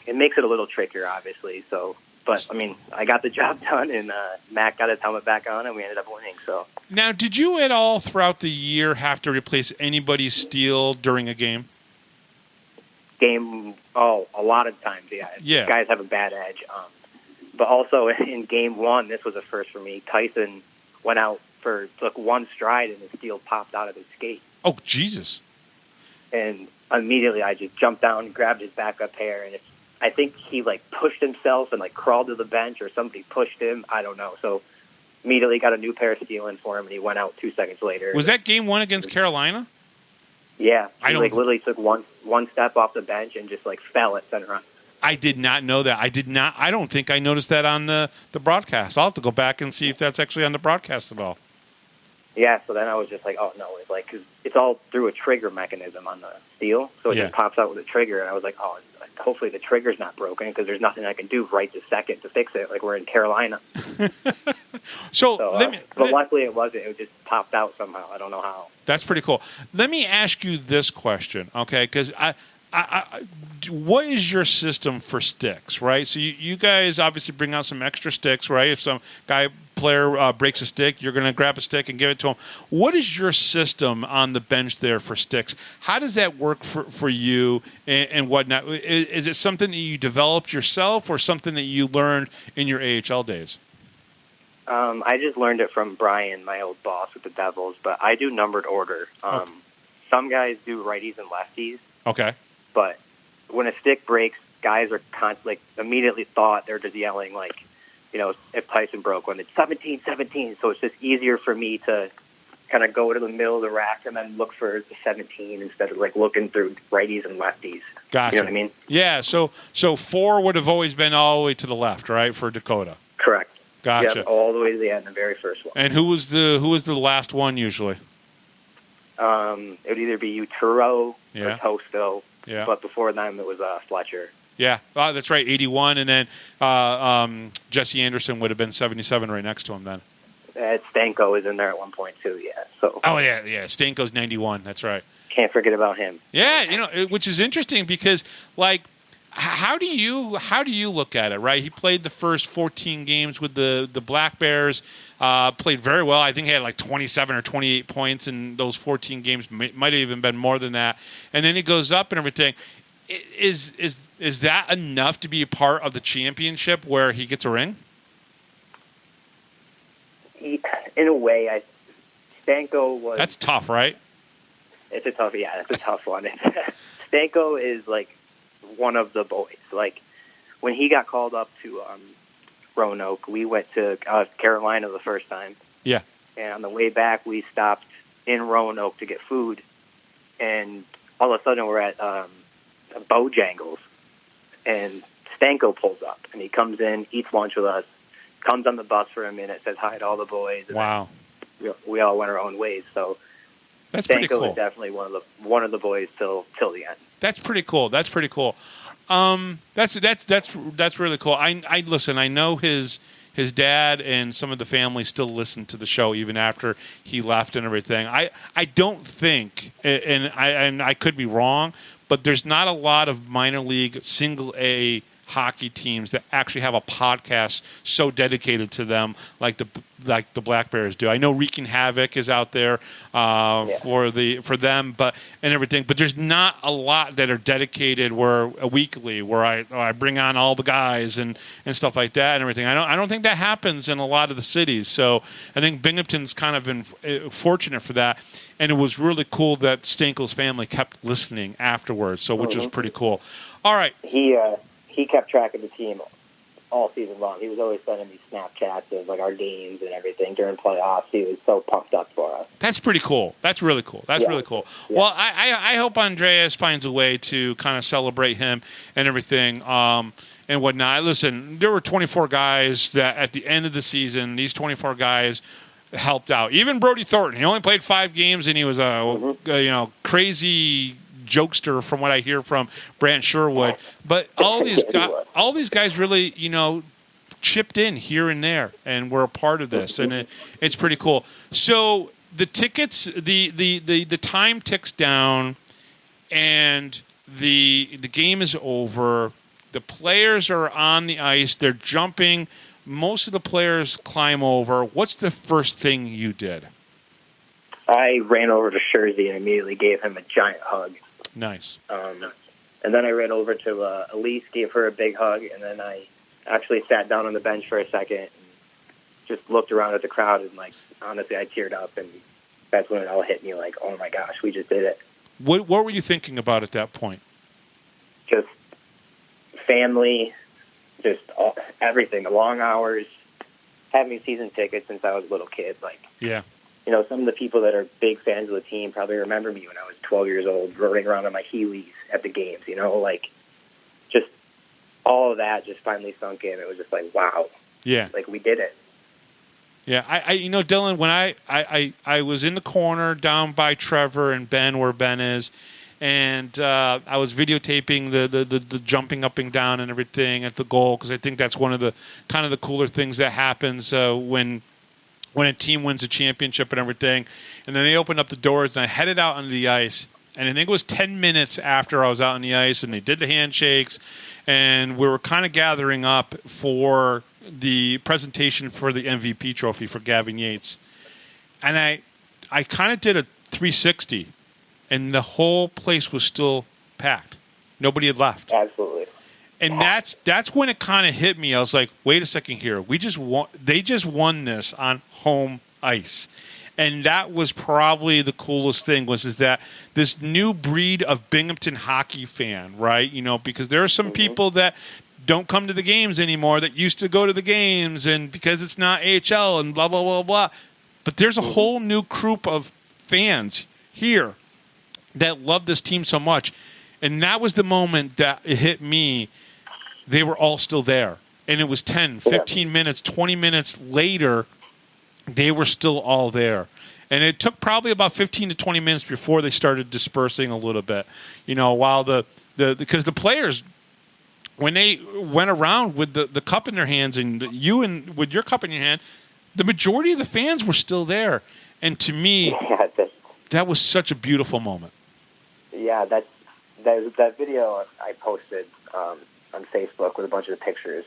makes it a little trickier, obviously. So, but I mean, I got the job done, and Mac got his helmet back on, and we ended up winning. So now, did you at all throughout the year have to replace anybody's steel during a game? A lot of times, yeah. Yeah. Guys have a bad edge. But also in game one, this was a first for me. Tyson went out took one stride, and his steel popped out of his skate. Oh, Jesus. And immediately I just jumped down and grabbed his backup hair. And I think he, like, pushed himself and, like, crawled to the bench, or somebody pushed him. I don't know. So immediately got a new pair of steel in for him, and he went out 2 seconds later. Was that game one against Carolina? Yeah. He literally took one step off the bench and just, like, fell at center ice. I did not know that. I don't think I noticed that on the broadcast. I'll have to go back and see if that's actually on the broadcast at all. Yeah, so then I was just like, oh, no. It's like, cause it's all through a trigger mechanism on the steel. So it just pops out with a trigger. And I was like, oh, hopefully the trigger's not broken because there's nothing I can do right this second to fix it. Like, we're in Carolina. But luckily it wasn't. It just popped out somehow. I don't know how. That's pretty cool. Let me ask you this question, okay? Because what is your system for sticks, right? So you guys obviously bring out some extra sticks, right? If some player breaks a stick, you're going to grab a stick and give it to him. What is your system on the bench there for sticks? How does that work for you and whatnot? Is it something that you developed yourself or something that you learned in your AHL days? I just learned it from Brian, my old boss with the Devils, but I do numbered order. Some guys do righties and lefties. Okay. But when a stick breaks, guys are immediately they're just yelling, like, you know, if Tyson broke one, it's 17-17. So it's just easier for me to kind of go to the middle of the rack and then look for the 17 instead of, like, looking through righties and lefties. Gotcha. You know what I mean? Yeah, so 4 would have always been all the way to the left, right, for Dakota? Correct. Gotcha. Yeah, all the way to the end, the very first one. And who was the last one usually? It would either be Uturo or Tosto. Yeah. But before them, it was Fletcher. Yeah, that's right, 81, and then Jesse Anderson would have been 77 right next to him then. Stanko was in there at one point too, yeah. So. Oh, yeah, Stanko's 91, that's right. Can't forget about him. Yeah, you know, which is interesting because, like, How do you look at it, right? He played the first 14 games with the Black Bears, played very well. I think he had like 27 or 28 points in those 14 games. Might have even been more than that. And then he goes up and everything. Is that enough to be a part of the championship where he gets a ring? In a way, Stanko was... That's tough, right? That's a tough one. Stanko is like one of the boys. Like when he got called up to Roanoke, we went to Carolina the first time. Yeah. And on the way back, we stopped in Roanoke to get food, and all of a sudden we're at Bojangles, and Stanko pulls up, and he comes in, eats lunch with us, comes on the bus for a minute, says hi to all the boys. And wow. We all went our own ways. So that's Stanko pretty cool. is definitely one of the boys till the end. That's pretty cool. That's really cool. I listen. I know his dad and some of the family still listen to the show even after he left and everything. I don't think, and I could be wrong, but there's not a lot of minor league single A hockey teams that actually have a podcast so dedicated to them like the Black Bears do. I know Wreaking Havoc is out there for them, but there's not a lot that are dedicated weekly where I bring on all the guys and stuff like that and everything. I don't think that happens in a lot of the cities. So I think Binghamton's kind of been fortunate for that, and it was really cool that Stanko's family kept listening afterwards. So which was pretty cool. All right, He kept track of the team all season long. He was always sending me Snapchats of like our games and everything during playoffs. He was so pumped up for us. That's pretty cool. That's really cool. Really cool. Yeah. Well, I hope Andreas finds a way to kind of celebrate him and everything and whatnot. Listen, there were 24 guys that at the end of the season, these 24 guys helped out. Even Brody Thornton. He only played 5 games, and he was a crazy jokester from what I hear from Brant Sherwood, but all these guys really, chipped in here and there and were a part of this, and it's pretty cool. So the tickets, the time ticks down, and the game is over. The players are on the ice. They're jumping. Most of the players climb over. What's the first thing you did? I ran over to Scherzi and immediately gave him a giant hug. Nice. And then I ran over to Elise, gave her a big hug, and then I actually sat down on the bench for a second and just looked around at the crowd, and, like, honestly, I teared up, and that's when it all hit me, like, oh, my gosh, we just did it. What were you thinking about at that point? Just family, just everything, the long hours, having season tickets since I was a little kid, like, yeah. Some of the people that are big fans of the team probably remember me when I was 12 years old, running around on my Heelys at the games, like just all of that just finally sunk in. It was just like, wow. Yeah. Like we did it. Yeah. I Dylan, when I was in the corner down by Trevor and Ben, where Ben is, and I was videotaping the jumping up and down and everything at the goal, because I think that's one of the kind of the cooler things that happens when a team wins a championship and everything. And then they opened up the doors, and I headed out onto the ice. And I think it was 10 minutes after I was out on the ice, and they did the handshakes, and we were kind of gathering up for the presentation for the MVP trophy for Gavin Yates. And I kind of did a 360, and the whole place was still packed. Nobody had left. Absolutely. And that's when it kind of hit me. I was like, wait a second here. They just won this on home ice. And that was probably the coolest thing is that this new breed of Binghamton hockey fan, right? Because there are some people that don't come to the games anymore that used to go to the games, and because it's not AHL and blah, blah, blah, blah. But there's a whole new group of fans here that love this team so much. And that was the moment that it hit me. They were all still there. And it was 10, 15 minutes, 20 minutes later, they were still all there. And it took probably about 15 to 20 minutes before they started dispersing a little bit. While because the players, when they went around with the cup in their hands and with your cup in your hand, the majority of the fans were still there. And to me, that was such a beautiful moment. Yeah, that video I posted on Facebook with a bunch of pictures.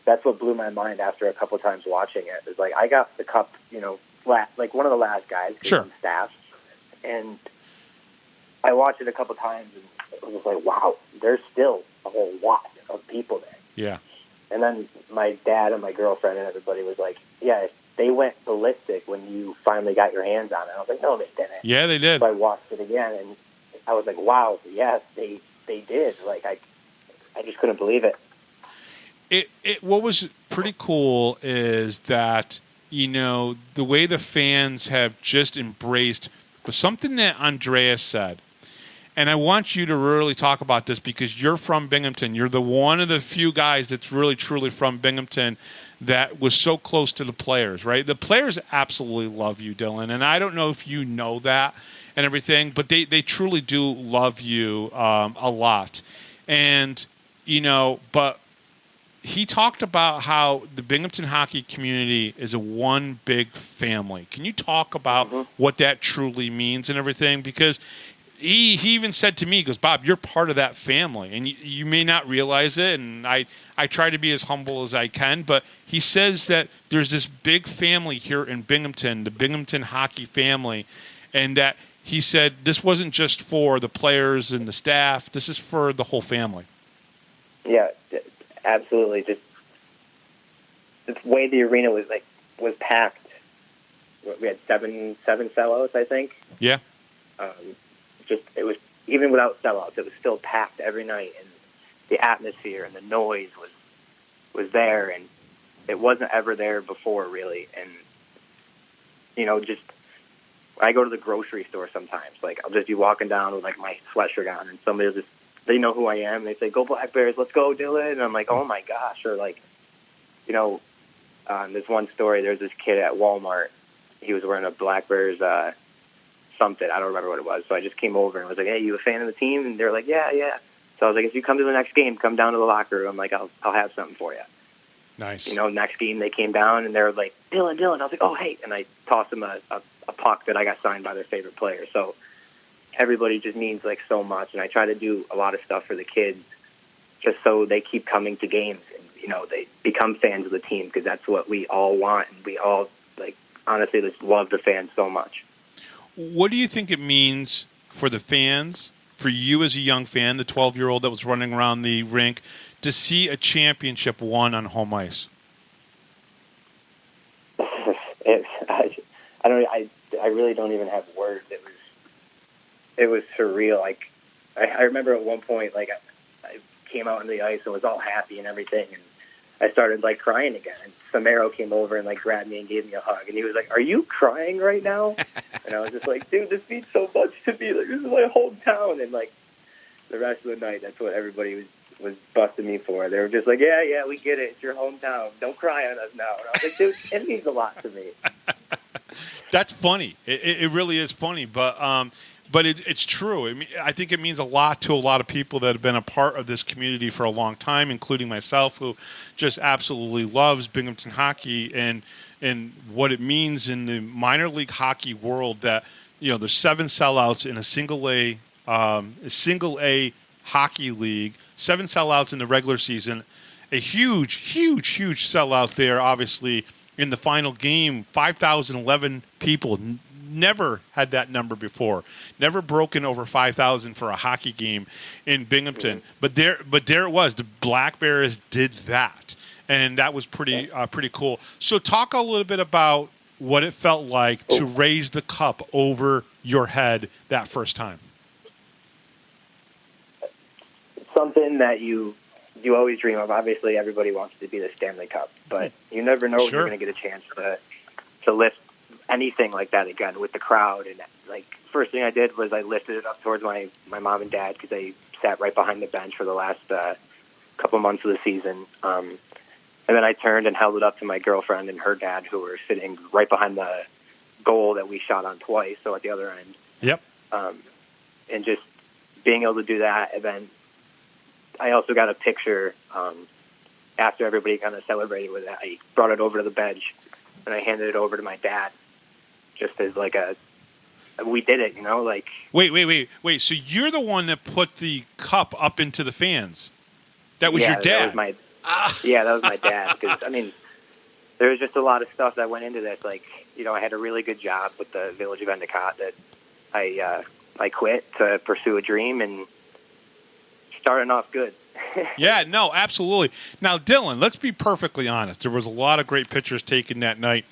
That's what blew my mind after a couple times watching it. It's like I got the cup, like one of the last guys on staff, and I watched it a couple times, and it was like, wow, there's still a whole lot of people there. Yeah. And then my dad and my girlfriend and everybody was like, yeah, they went ballistic when you finally got your hands on it. I was like, no, they didn't. Yeah, they did. So I watched it again, and I was like, wow, yes, they did. Like, I just couldn't believe it. What was pretty cool is that, the way the fans have just embraced something that Andreas said. And I want you to really talk about this because you're from Binghamton. You're one of the few guys that's really, truly from Binghamton that was so close to the players, right? The players absolutely love you, Dylan. And I don't know if you know that and everything, but they truly do love you a lot. And, but he talked about how the Binghamton hockey community is a one big family. Can you talk about what that truly means and everything? Because he even said to me, he goes, Bob, you're part of that family, and you may not realize it, and I try to be as humble as I can, but he says that there's this big family here in Binghamton, the Binghamton hockey family, and that he said this wasn't just for the players and the staff, this is for the whole family. Yeah, absolutely. Just the way the arena was packed. We had seven sellouts, I think. Yeah. It was, even without sellouts, it was still packed every night, and the atmosphere and the noise was there, and it wasn't ever there before, really. And just I go to the grocery store sometimes, like I'll just be walking down with like my sweatshirt on, and somebody will they know who I am, and they say, "Go Black Bears, let's go, Dylan," and I'm like, "Oh my gosh!" Or like, there's one story. There's this kid at Walmart. He was wearing a Black Bears something. I don't remember what it was. So I just came over and was like, "Hey, you a fan of the team?" And they're like, "Yeah, yeah." So I was like, "If you come to the next game, come down to the locker room. Like, I'll have something for you." Nice. Next game they came down and they were like, Dylan. I was like, "Oh, hey," and I tossed them a puck that I got signed by their favorite player. So everybody just means like so much, and I try to do a lot of stuff for the kids just so they keep coming to games and they become fans of the team, because that's what we all want, and we all honestly just love the fans so much. What do you think it means for the fans, for you as a young fan, the 12-year-old that was running around the rink, to see a championship won on home ice? I really don't even have words. It was surreal. Like I remember at one point, I came out on the ice and was all happy and everything, and I started crying again. And Samaro came over and grabbed me and gave me a hug, and he was like, "Are you crying right now?" And I was just like, "Dude, this means so much to me. Like, this is my hometown." And the rest of the night, that's what everybody was busting me for. They were just like, "Yeah, we get it. It's your hometown. Don't cry on us now." And I was like, "Dude, it means a lot to me." That's funny. It really is funny, but it's true. I think it means a lot to a lot of people that have been a part of this community for a long time, including myself, who just absolutely loves Binghamton hockey and what it means in the minor league hockey world. That there's 7 sellouts in a single A hockey league, 7 sellouts in the regular season, a huge sellout there, obviously. In the final game, 5,011 people. Never had that number before. Never broken over 5,000 for a hockey game in Binghamton. But there it was. The Black Bears did that, and that was pretty cool. So talk a little bit about what it felt like to raise the cup over your head that first time. Something that you always dream of. Obviously, everybody wants to be the Stanley Cup, but you never know if you're going to get a chance to lift anything like that again with the crowd. And first thing I did was I lifted it up towards my mom and dad, because they sat right behind the bench for the last couple months of the season. And then I turned and held it up to my girlfriend and her dad, who were sitting right behind the goal that we shot on twice, so at the other end. Yep. And just being able to do that, and then I also got a picture after everybody kind of celebrated with it. I brought it over to the bench, and I handed it over to my dad, just as we did it, like. Wait. So you're the one that put the cup up into the fans. That was your dad. That was my dad. Because, there was just a lot of stuff that went into this. Like, I had a really good job with the Village of Endicott that I quit to pursue a dream and starting off good. Yeah, no, absolutely. Now, Dylan, let's be perfectly honest. There was a lot of great pictures taken that night.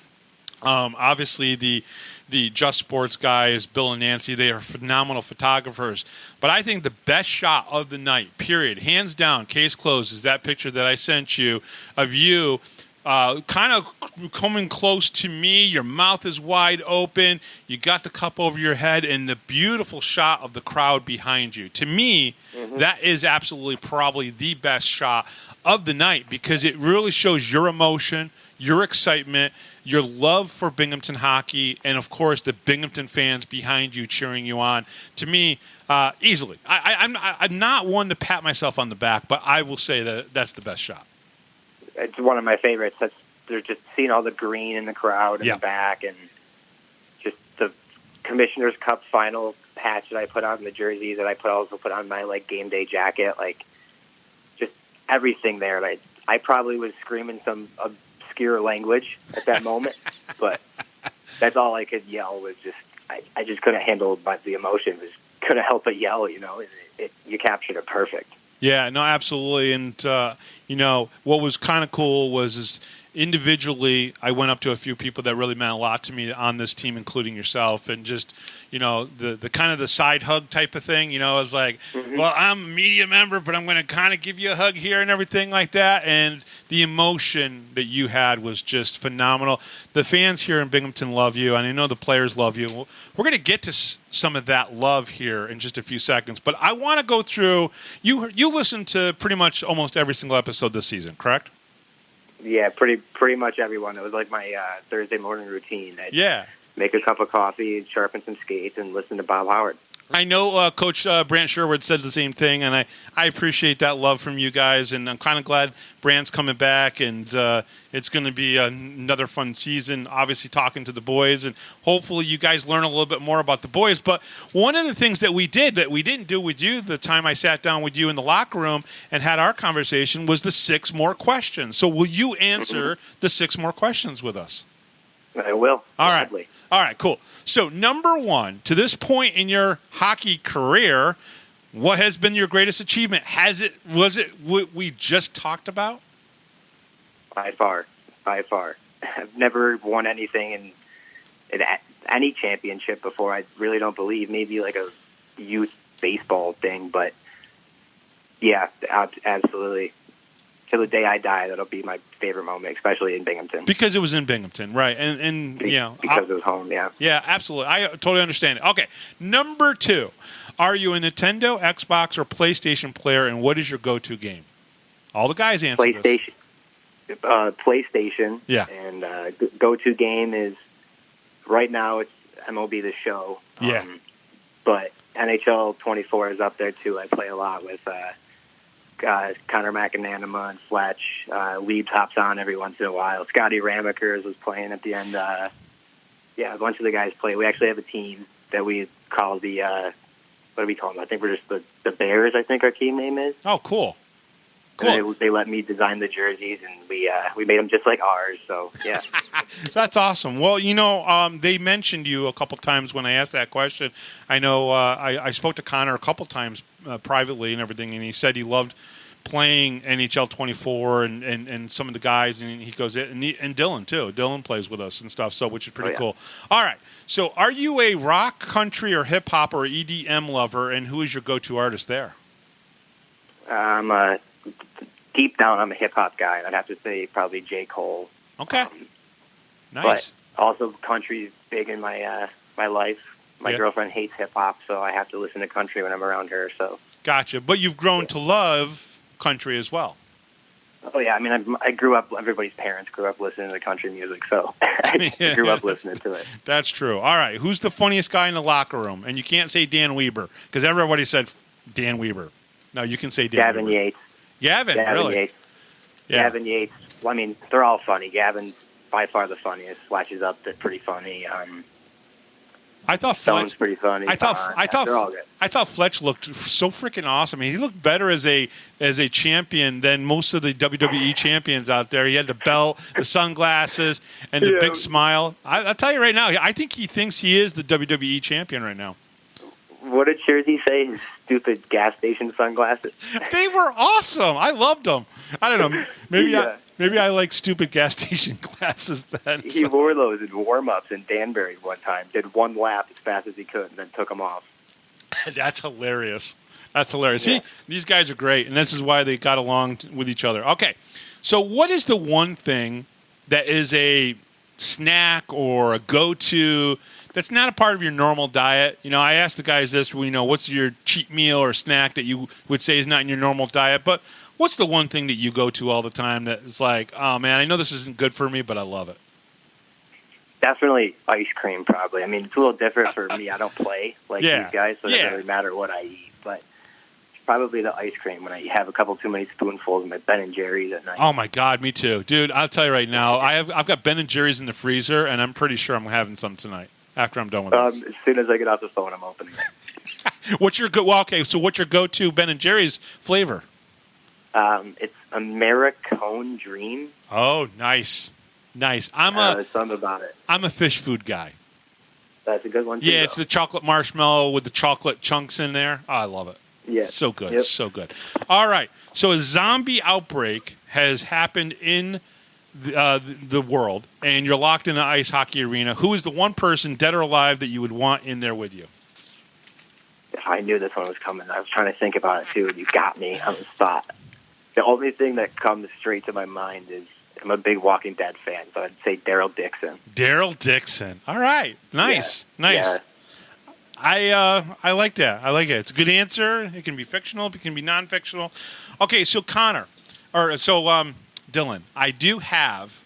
Obviously, the Just Sports guys, Bill and Nancy, they are phenomenal photographers. But I think the best shot of the night, period, hands down, case closed, is that picture that I sent you of you kind of coming close to me. Your mouth is wide open. You got the cup over your head, and the beautiful shot of the crowd behind you. To me, that is absolutely probably the best shot of the night because it really shows your emotion, your excitement, your love for Binghamton hockey, and, of course, the Binghamton fans behind you cheering you on. To me, easily. I'm not one to pat myself on the back, but I will say that that's the best shot. It's one of my favorites. They're just seeing all the green in the crowd in the back, and just the Commissioner's Cup final patch that I put on the jerseys that I also put on my game day jacket. Just everything there. I probably was screaming some obscure language at that moment, but that's all I could yell was just I just couldn't handle the emotion. Couldn't help but yell. You captured it perfect. Yeah, no, absolutely. And, what was kind of cool was individually I went up to a few people that really meant a lot to me on this team, including yourself, and just, the kind of the side hug type of thing. It was like, well, I'm a media member, but I'm going to kind of give you a hug here and everything like that. And the emotion that you had was just phenomenal. The fans here in Binghamton love you, and I know the players love you. We're going to get to some of that love here in just a few seconds, but I want to go through. You listened to pretty much almost every single episode this season, correct? Yeah, pretty much everyone. It was like my Thursday morning routine. I'd make a cup of coffee, sharpen some skates, and listen to Bob Howard. I know Coach Brant Sherwood said the same thing, and I appreciate that love from you guys, and I'm kind of glad Brant's coming back, and it's going to be another fun season, obviously talking to the boys, and hopefully you guys learn a little bit more about the boys. But one of the things that we didn't do with you the time I sat down with you in the locker room and had our conversation was the 6 more questions. So will you answer the 6 more questions with us? I will. All right, cool. So, number 1, to this point in your hockey career, what has been your greatest achievement? Was it what we just talked about? By far. I've never won anything in any championship before. I really don't believe. Maybe like a youth baseball thing, but yeah, absolutely. Till the day I die, that'll be my favorite moment, especially in Binghamton. Because it was in Binghamton, right? And because it was home, yeah. Yeah, absolutely. I totally understand it. Okay, number 2. Are you a Nintendo, Xbox, or PlayStation player, and what is your go-to game? All the guys answer PlayStation. This. PlayStation. Yeah. And go-to game is, right now, it's MLB The Show. Yeah. But NHL 24 is up there, too. I play a lot with Connor McAnanama and Fletch. Leeds hops on every once in a while. Scotty Ramakers was playing at the end. A bunch of the guys play. We actually have a team that we call the, what do we call them? I think we're just the Bears, I think our team name is. Oh, cool. They let me design the jerseys, and we made them just like ours. So, yeah. That's awesome. Well, they mentioned you a couple times when I asked that question. I know I spoke to Connor a couple times privately and everything, and he said he loved playing NHL 24 and some of the guys, and he goes, and Dylan, too. Dylan plays with us and stuff, so which is pretty cool. All right. So are you a rock, country, or hip-hop, or EDM lover, and who is your go-to artist there? Deep down, I'm a hip-hop guy. I'd have to say probably J. Cole. Okay. Nice. But also country's big in my life. My girlfriend hates hip-hop, so I have to listen to country when I'm around her. So. Gotcha. But you've grown to love country as well. Oh, yeah. I mean, I grew up, everybody's parents grew up listening to country music, so I grew up listening to it. That's true. All right. Who's the funniest guy in the locker room? And you can't say Dan Weber, because everybody said Dan Weber. No, you can say Dan Gavin Weber. Yates. Gavin, really? Yates. Yeah. Gavin Yates. Well, I mean, they're all funny. Gavin's by far the funniest. Flashes up, that's pretty funny. I thought Stone's Fletch. pretty funny. I thought they're all good. I thought Fletch looked so freaking awesome. I mean, he looked better as a champion than most of the WWE champions out there. He had the belt, the sunglasses, and the big smile. I'll tell you right now, I think he thinks he is the WWE champion right now. What did Jersey say? His stupid gas station sunglasses. They were awesome. I loved them. I don't know. Maybe I like stupid gas station glasses then. He wore those in warm-ups in Danbury one time. Did one lap as fast as he could, and then took them off. That's hilarious. That's hilarious. Yeah. See, these guys are great, and this is why they got along with each other. Okay, so what is the one thing that is a snack or a go-to that's not a part of your normal diet? You know, I asked the guys this, what's your cheat meal or snack that you would say is not in your normal diet, but what's the one thing that you go to all the time that is like, oh, man, I know this isn't good for me, but I love it? Definitely ice cream, probably. I mean, it's a little different for me. I don't play like these guys, so it doesn't really matter what I eat. But it's probably the ice cream when I have a couple too many spoonfuls of my Ben & Jerry's at night. Oh, my God, me too. Dude, I'll tell you right now, I've got Ben & Jerry's in the freezer, and I'm pretty sure I'm having some tonight after I'm done with this. As soon as I get off the phone, I'm opening it. What's your go-to Ben & Jerry's flavor? It's Americone Dream. Oh, nice. There's something about it. I'm a fish food guy. That's a good one, too. Yeah, it's the chocolate marshmallow with the chocolate chunks in there. Oh, I love it. Yeah. So good. Yep. So good. All right. So a zombie outbreak has happened in the world, and you're locked in an ice hockey arena. Who is the one person, dead or alive, that you would want in there with you? I knew this one was coming. I was trying to think about it, too, and you got me on the spot. The only thing that comes straight to my mind is I'm a big Walking Dead fan, so I'd say Daryl Dixon. Daryl Dixon. All right. Nice. Yeah. Nice. Yeah. I like that. I like it. It's a good answer. It can be fictional. It can be non-fictional. Okay, so Dylan, I do have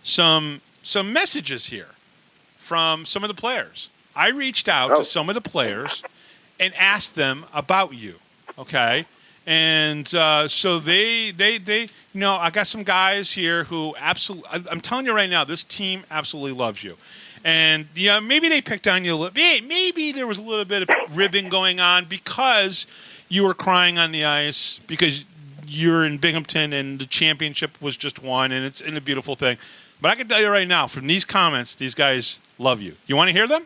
some messages here from some of the players. I reached out to some of the players and asked them about you. Okay. And so they, I got some guys here who absolutely, I'm telling you right now, this team absolutely loves you. And maybe they picked on you a little bit. Maybe there was a little bit of ribbing going on because you were crying on the ice because you're in Binghamton and the championship was just won, and it's a beautiful thing. But I can tell you right now, from these comments, these guys love you. You want to hear them?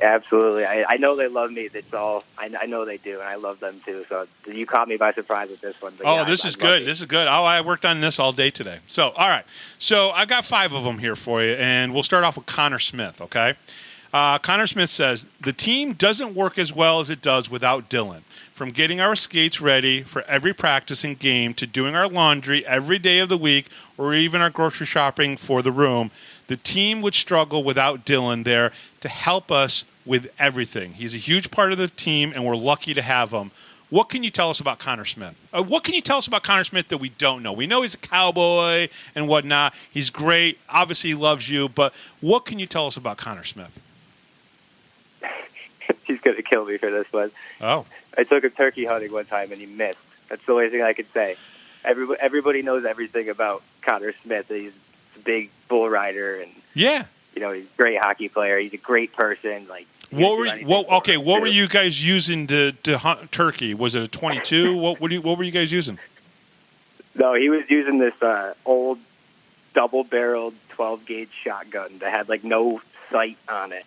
Absolutely. I know they love me. That's all. I know they do, and I love them too. So you caught me by surprise with this one. But this is good. This is good. Oh, I worked on this all day today. So, all right. So I got 5 of them here for you, and we'll start off with Connor Smith, okay? Connor Smith says, the team doesn't work as well as it does without Dylan. From getting our skates ready for every practice and game to doing our laundry every day of the week or even our grocery shopping for the room, the team would struggle without Dylan there to help us with everything. He's a huge part of the team, and we're lucky to have him. What can you tell us about Connor Smith? What can you tell us about Connor Smith that we don't know? We know he's a cowboy and whatnot. He's great. Obviously, he loves you. But what can you tell us about Connor Smith? He's going to kill me for this one. Oh. I took him turkey hunting one time, and he missed. That's the only thing I could say. Everybody knows everything about Connor Smith. He's a big bull rider, and he's a great hockey player. He's a great person. What were you guys using to hunt turkey? Was it a 22? What were you guys using? No, he was using this old double-barreled 12-gauge shotgun that had no sight on it.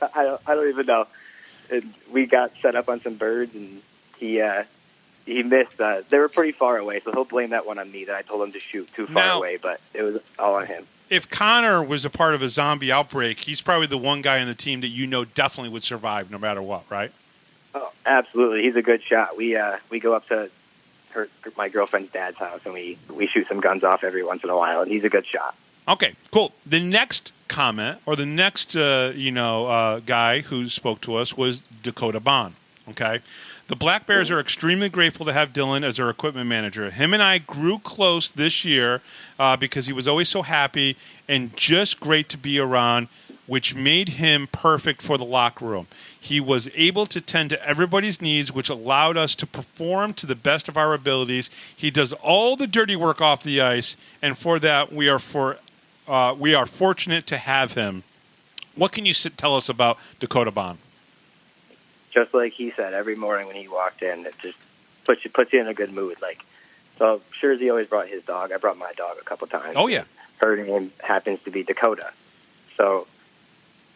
I don't even know. And we got set up on some birds, and he missed. They were pretty far away, so he'll blame that one on me that I told him to shoot too far away, but it was all on him. If Connor was a part of a zombie outbreak, he's probably the one guy on the team that definitely would survive no matter what, right? Oh, absolutely. He's a good shot. We go up to my girlfriend's dad's house, and we shoot some guns off every once in a while, and he's a good shot. Okay, cool. The next comment, or the next guy who spoke to us was Dakota Bond. Okay, the Black Bears are extremely grateful to have Dylan as our equipment manager. Him and I grew close this year because he was always so happy and just great to be around, which made him perfect for the locker room. He was able to tend to everybody's needs, which allowed us to perform to the best of our abilities. He does all the dirty work off the ice, and for that we are fortunate to have him. What can you tell us about Dakota Bond? Just like he said, every morning when he walked in, it just puts you in a good mood. Like, so Schurzy always brought his dog. I brought my dog a couple times. Oh, yeah. Her name happens to be Dakota. So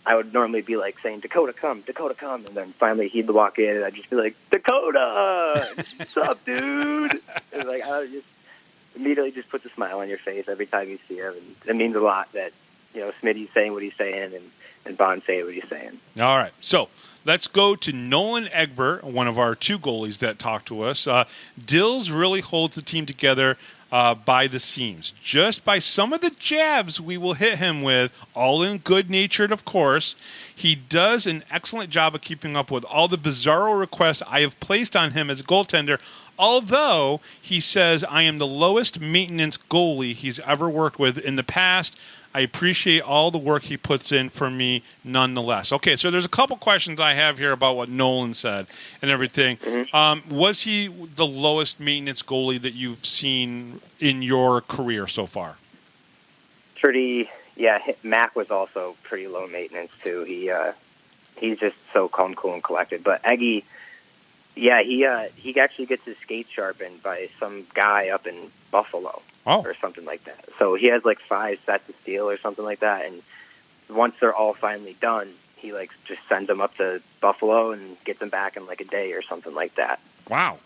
I would normally be like saying, Dakota, come. And then finally he'd walk in and I'd just be like, Dakota, what's up, dude? And like, I would just immediately just puts a smile on your face every time you see him. And it means a lot that, Smitty's saying what he's saying and Bond's saying what he's saying. All right. So let's go to Nolan Egbert, one of our 2 goalies that talked to us. Dills really holds the team together by the seams. Just by some of the jabs we will hit him with, all in good-natured, of course. He does an excellent job of keeping up with all the bizarro requests I have placed on him as a goaltender, although he says I am the lowest maintenance goalie he's ever worked with in the past. I appreciate all the work he puts in for me nonetheless. Okay, so there's a couple questions I have here about what Nolan said and everything. Mm-hmm. Was he the lowest maintenance goalie that you've seen in your career so far? Mac was also pretty low maintenance too. He's just so calm, cool, and collected. But Eggy, he actually gets his skates sharpened by some guy up in Buffalo. Or something like that. So he has like 5 sets of steel or something like that. And once they're all finally done, he like just sends them up to Buffalo and gets them back in like a day or something like that. Wow.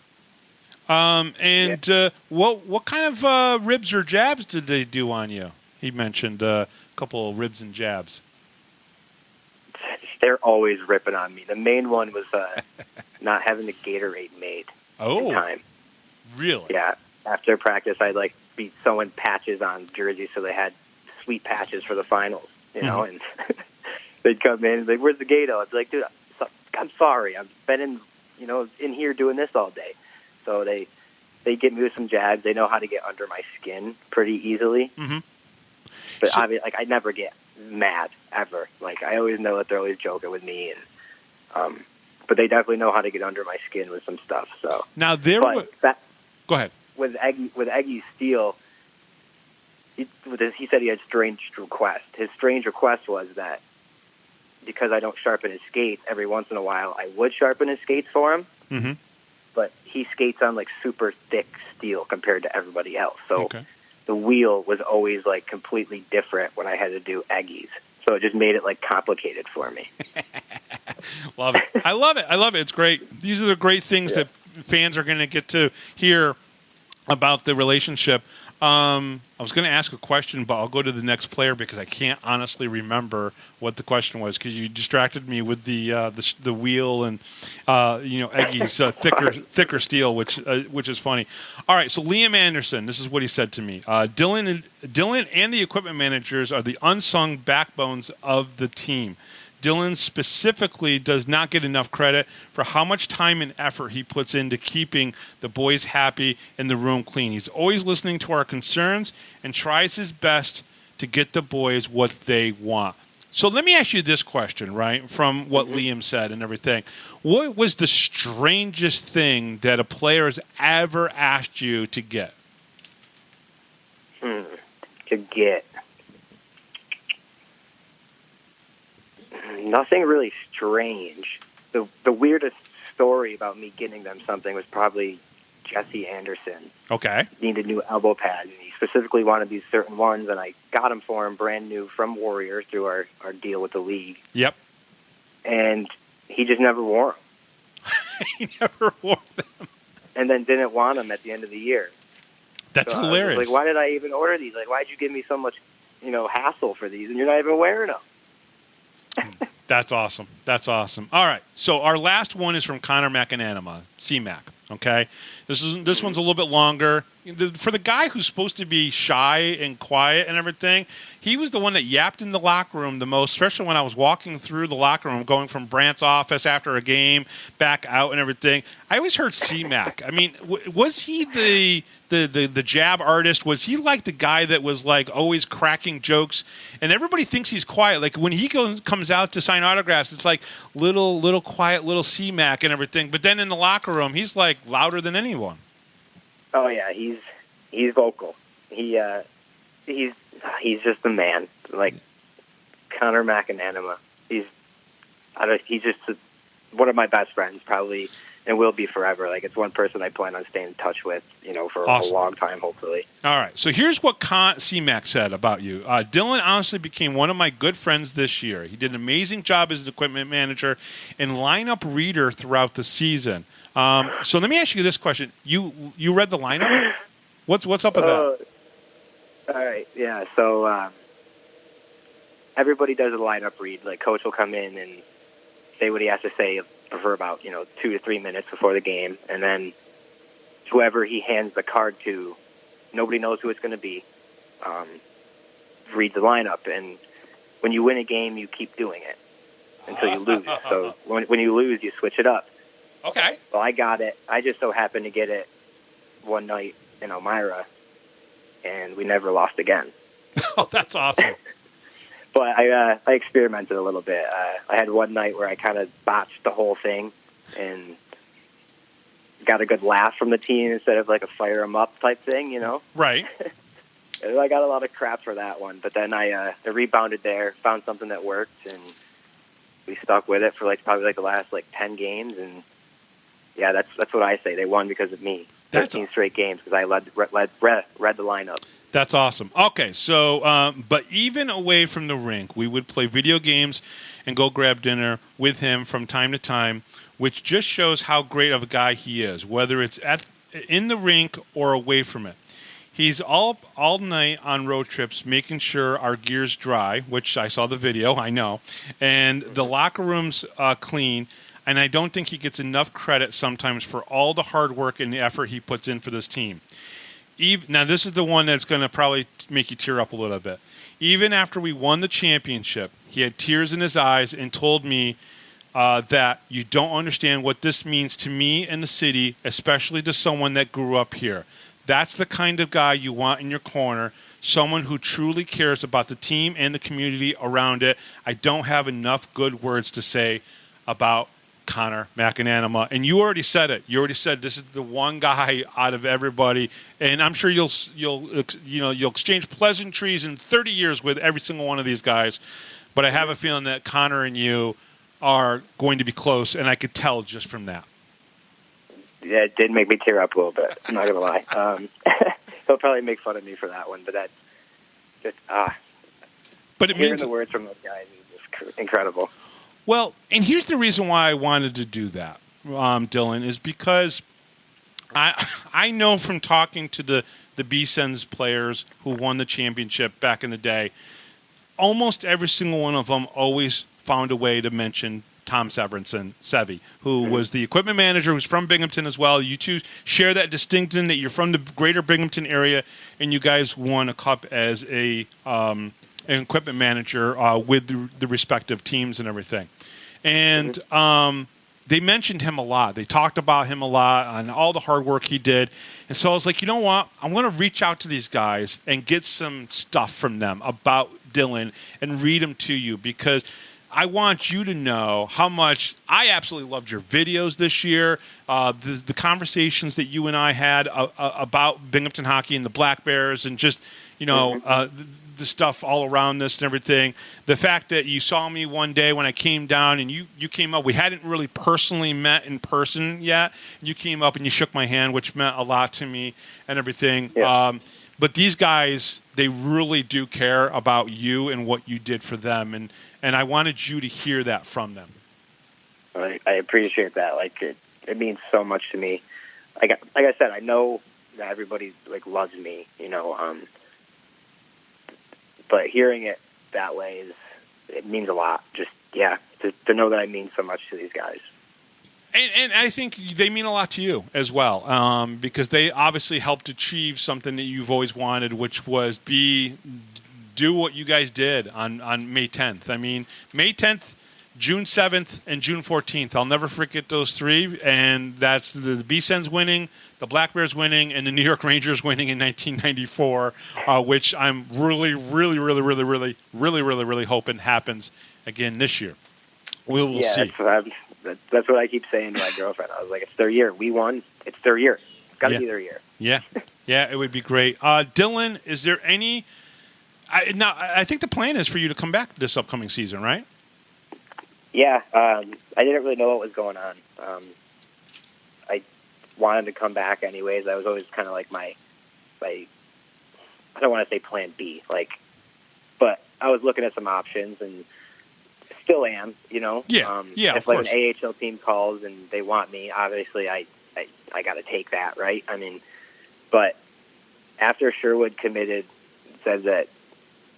What kind of ribs or jabs did they do on you? He mentioned a couple of ribs and jabs. They're always ripping on me. The main one was not having the Gatorade made in time. Really? Yeah. After practice, I'd like be sewing patches on jerseys so they had sweet patches for the finals, and they'd come in and like, where's the Gato? I'd be like, dude, I'm sorry. I've been in here doing this all day. So they get me with some jabs. They know how to get under my skin pretty easily. Mm-hmm. But obviously, I never get mad ever. Like, I always know that they're always joking with me, and but they definitely know how to get under my skin with some stuff. So now go ahead. With Eggy's steel, he said he had strange request. His strange request was that because I don't sharpen his skates, every once in a while I would sharpen his skates for him. Mm-hmm. But he skates on like super thick steel compared to everybody else. So the wheel was always like completely different when I had to do Eggy's. So it just made it like complicated for me. Love it. I love it. It's great. These are the great things that fans are going to get to hear about the relationship. I was going to ask a question, but I'll go to the next player because I can't honestly remember what the question was because you distracted me with the wheel and Eggy's thicker steel, which is funny. All right, so Liam Anderson, this is what he said to me. Dylan and the equipment managers are the unsung backbones of the team. Dylan specifically does not get enough credit for how much time and effort he puts into keeping the boys happy and the room clean. He's always listening to our concerns and tries his best to get the boys what they want. So let me ask you this question, right, from what Liam said and everything. What was the strangest thing that a player has ever asked you to get? To get? Nothing really strange. The weirdest story about me getting them something was probably Jesse Anderson. Okay. He needed new elbow pads, and he specifically wanted these certain ones, and I got them for him brand new from Warriors through our deal with the league. Yep. And he just never wore them. He never wore them. And then didn't want them at the end of the year. That's so hilarious. I was like, why did I even order these? Like, why'd you give me so much, hassle for these, and you're not even wearing them? That's awesome. All right. So our last one is from Connor McAnanima, C-Mac. Okay. This one's a little bit longer. For the guy who's supposed to be shy and quiet and everything, he was the one that yapped in the locker room the most, especially when I was walking through the locker room, going from Brant's office after a game back out and everything. I always heard C-Mac. I mean, was he the jab artist? Was he like the guy that was like always cracking jokes? And everybody thinks he's quiet. Like when he comes out to sign autographs, it's like little quiet little C-Mac and everything. But then in the locker room, he's like louder than anyone. Oh yeah, he's vocal. He's just the man. Like Connor McAnanima. he's just one of my best friends, probably, and will be forever. Like, it's one person I plan on staying in touch with, for Awesome. a long time, hopefully. All right. So here's what C-Mac said about you. Dylan honestly became one of my good friends this year. He did an amazing job as an equipment manager and lineup reader throughout the season. So let me ask you this question. You read the lineup? What's up with that? All right. Yeah. So everybody does a lineup read. Like, coach will come in and say what he has to say for about 2 to 3 minutes before the game, and then whoever he hands the card to, nobody knows who it's going to be, reads the lineup. And when you win a game, you keep doing it until you lose. So when you lose, you switch it up. Okay. Well, I got it. I just so happened to get it one night in Elmira, and we never lost again. Oh, that's awesome. But I experimented a little bit. I had one night where I kind of botched the whole thing and got a good laugh from the team instead of like a fire 'em up type thing, Right. I got a lot of crap for that one. But then I rebounded there, found something that worked, and we stuck with it for probably the last 10 games. And yeah, that's what I say. They won because of me. 13 straight games because I read the lineup. That's awesome. Okay, so, but even away from the rink, we would play video games and go grab dinner with him from time to time, which just shows how great of a guy he is, whether it's in the rink or away from it. He's all night on road trips making sure our gear's dry, which I saw the video, I know, and the locker room's clean, and I don't think he gets enough credit sometimes for all the hard work and the effort he puts in for this team. Now, this is the one that's going to probably make you tear up a little bit. Even after we won the championship, he had tears in his eyes and told me that you don't understand what this means to me and the city, especially to someone that grew up here. That's the kind of guy you want in your corner, someone who truly cares about the team and the community around it. I don't have enough good words to say about Connor McAnanama, and you already said it. You already said this is the one guy out of everybody, and I'm sure you'll exchange pleasantries in 30 years with every single one of these guys. But I have a feeling that Connor and you are going to be close, and I could tell just from that. Yeah, it did make me tear up a little bit. I'm not gonna lie. He'll probably make fun of me for that one, but that's just But it hearing means the words from those guys is just incredible. Well, and here's the reason why I wanted to do that, Dylan, is because I know from talking to the B-Sens players who won the championship back in the day, almost every single one of them always found a way to mention Tom Sevey, who was the equipment manager, who's from Binghamton as well. You two share that distinction that you're from the greater Binghamton area, and you guys won a cup as an equipment manager with the respective teams and everything. And they mentioned him a lot. They talked about him a lot on all the hard work he did. And so I was like, you know what? I'm going to reach out to these guys and get some stuff from them about Dylan and read them to you, because I want you to know how much I absolutely loved your videos this year, the conversations that you and I had about Binghamton hockey and the Black Bears, and just, the stuff all around this and everything. The fact that you saw me one day when I came down and you came up. We hadn't really personally met in person yet. You came up and you shook my hand, which meant a lot to me and everything. Yeah. But these guys, they really do care about you and what you did for them. And I wanted you to hear that from them. I appreciate that. It means so much to me. Like I said, I know that everybody loves me, but hearing it that way it means a lot. Just to know that I mean so much to these guys. And I think they mean a lot to you as well, because they obviously helped achieve something that you've always wanted, which was do what you guys did on May 10th. I mean, May 10th, June 7th, and June 14th. I'll never forget those three, and that's the B-Sens winning, the Black Bears winning, and the New York Rangers winning in 1994, which I'm really, really, really, really, really, really, really, really hoping happens again this year. We will see. That's what I keep saying to my girlfriend. I was like, it's their year. We won. It's their year. It's got to be their year. Yeah, it would be great. Dylan, is there any... I think the plan is for you to come back this upcoming season, right? Yeah, I didn't really know what was going on. I wanted to come back anyways. I was always kind of like my I don't want to say plan B, but I was looking at some options and still am, Yeah, if of course. an AHL team calls and they want me, obviously I got to take that, right? I mean, but after Sherwood committed, said that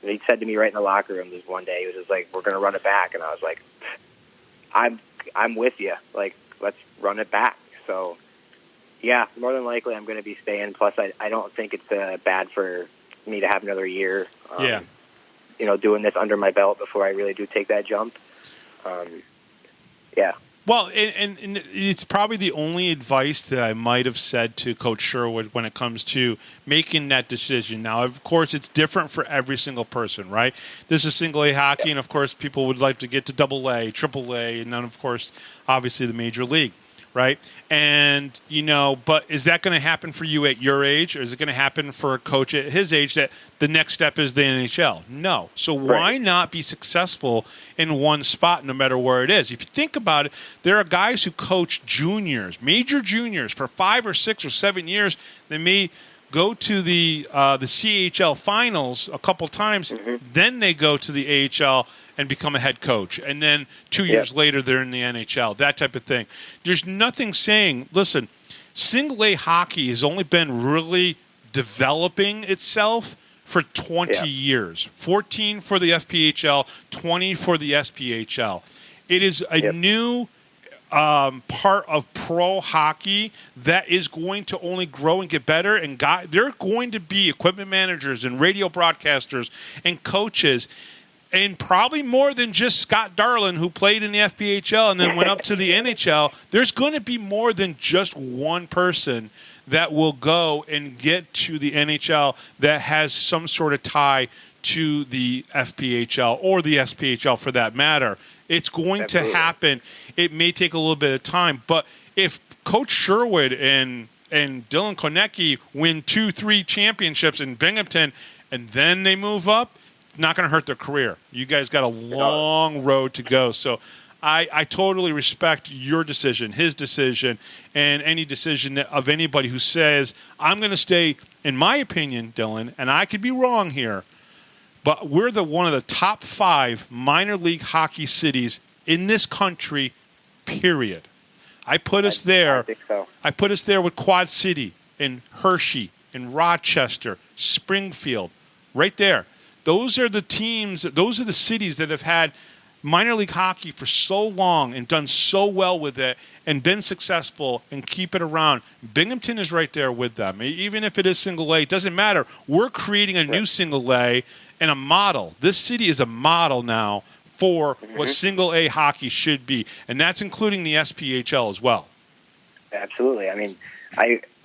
he said to me right in the locker room this one day, he was just like, "We're going to run it back," and I was like, "I'm with you. Like, let's run it back." So, yeah, more than likely I'm going to be staying. Plus, I don't think it's bad for me to have another year. Doing this under my belt before I really do take that jump. Yeah. Well, and it's probably the only advice that I might have said to Coach Sherwood when it comes to making that decision. Now, of course, it's different for every single person, right? This is single A hockey, and of course, people would like to get to double A, triple A, and then, of course, obviously the major league, right? And, but is that going to happen for you at your age, or is it going to happen for a coach at his age that the next step is the NHL? No. So why not be successful in one spot no matter where it is? If you think about it, there are guys who coach juniors, major juniors, for 5 or 6 or 7 years. They may go to the CHL finals a couple times, then they go to the AHL and become a head coach. And then 2 years later, they're in the NHL, that type of thing. There's nothing saying, listen, single A hockey has only been really developing itself for 20 years. 14 for the FPHL, 20 for the SPHL. It is a new part of pro hockey that is going to only grow and get better. And there are going to be equipment managers and radio broadcasters and coaches, and probably more than just Scott Darlin, who played in the FPHL and then went up to the NHL. There's going to be more than just one person that will go and get to the NHL that has some sort of tie to the FPHL or the SPHL for that matter. It's going to happen. It may take a little bit of time, but if Coach Sherwood and Dylan Konecny win 2-3 championships in Binghamton and then they move up, it's not going to hurt their career. You guys got a long road to go. So I totally respect your decision, his decision, and any decision of anybody who says, I'm going to stay, in my opinion, Dylan, and I could be wrong here, but we're one of the top 5 minor league hockey cities in this country, period. I put us there. I think so. I put us there with Quad City and Hershey and Rochester, Springfield, right there. Those are the teams, those are the cities that have had minor league hockey for so long and done so well with it and been successful and keep it around. Binghamton is right there with them. Even if it is single A, it doesn't matter. We're creating a new single A and a model. This city is a model now for what single A hockey should be, and that's including the SPHL as well. Absolutely. I mean,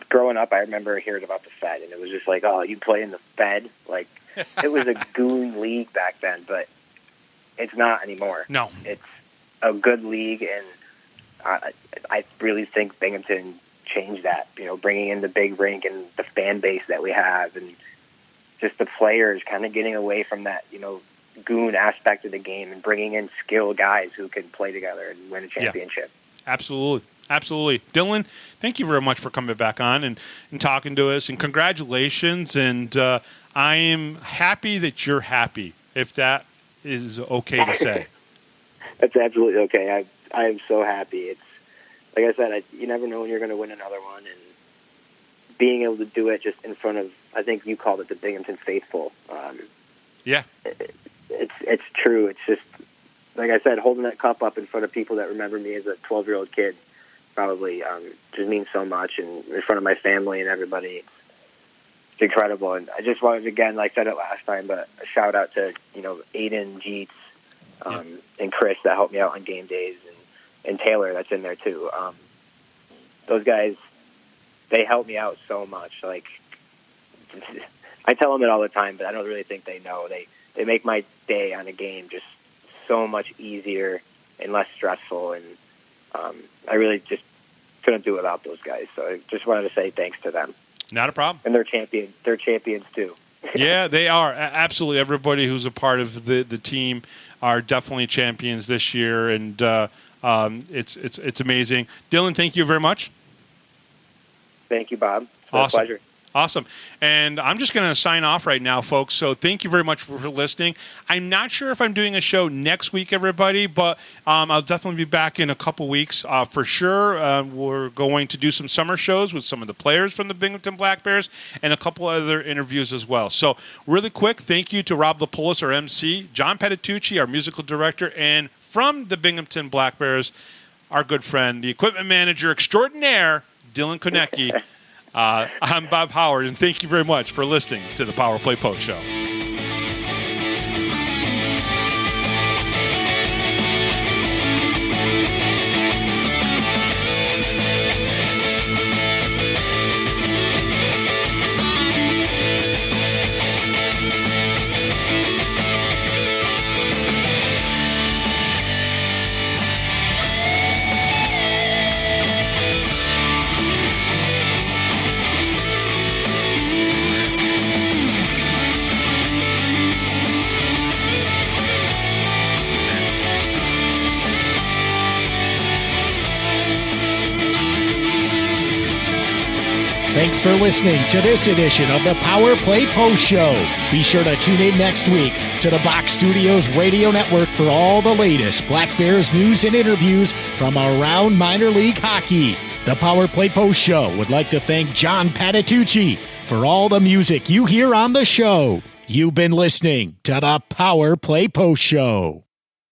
growing up, I remember hearing about the Fed, and it was just like, oh, you play in the Fed? Like, it was a goon league back then, but it's not anymore. No. It's a good league, and I really think Binghamton changed that, bringing in the big rink and the fan base that we have, and just the players kind of getting away from that, goon aspect of the game and bringing in skilled guys who can play together and win a championship. Yeah, absolutely. Absolutely. Dylan, thank you very much for coming back on and talking to us, and congratulations. And I am happy that you're happy, if that is okay to say. That's absolutely okay. I am so happy. It's like I said, you never know when you're going to win another one, and being able to do it just in front of, I think you called it the Binghamton faithful. It's true. It's just, like I said, holding that cup up in front of people that remember me as a 12-year-old kid probably just means so much, and in front of my family and everybody. It's incredible. And I just wanted to, again, like I said it last time, but a shout out to, Aiden, Jeets, and Chris that helped me out on game days, and Taylor that's in there too. Those guys, they help me out so much. Like, I tell them it all the time, but I don't really think they know. They make my day on a game just so much easier and less stressful, and I really just couldn't do it without those guys. So I just wanted to say thanks to them. Not a problem. And they're champions too. Yeah, they are. Absolutely. Everybody who's a part of the team are definitely champions this year, and it's amazing. Dylan, thank you very much. Thank you, Bob. It's Awesome. a pleasure. Awesome. And I'm just going to sign off right now, folks. So thank you very much for listening. I'm not sure if I'm doing a show next week, everybody, but I'll definitely be back in a couple weeks for sure. We're going to do some summer shows with some of the players from the Binghamton Black Bears and a couple other interviews as well. So really quick, thank you to Rob Lapoulis, our MC, John Patitucci, our musical director, and from the Binghamton Black Bears, our good friend, the equipment manager extraordinaire, Dylan Konecny. I'm Bob Howard, and thank you very much for listening to the Power Play Post Show. Thanks for listening to this edition of the Power Play Post Show. Be sure to tune in next week to the Box Studios Radio Network for all the latest Black Bears news and interviews from around minor league hockey. The Power Play Post Show would like to thank John Patitucci for all the music you hear on the show. You've been listening to the Power Play Post Show.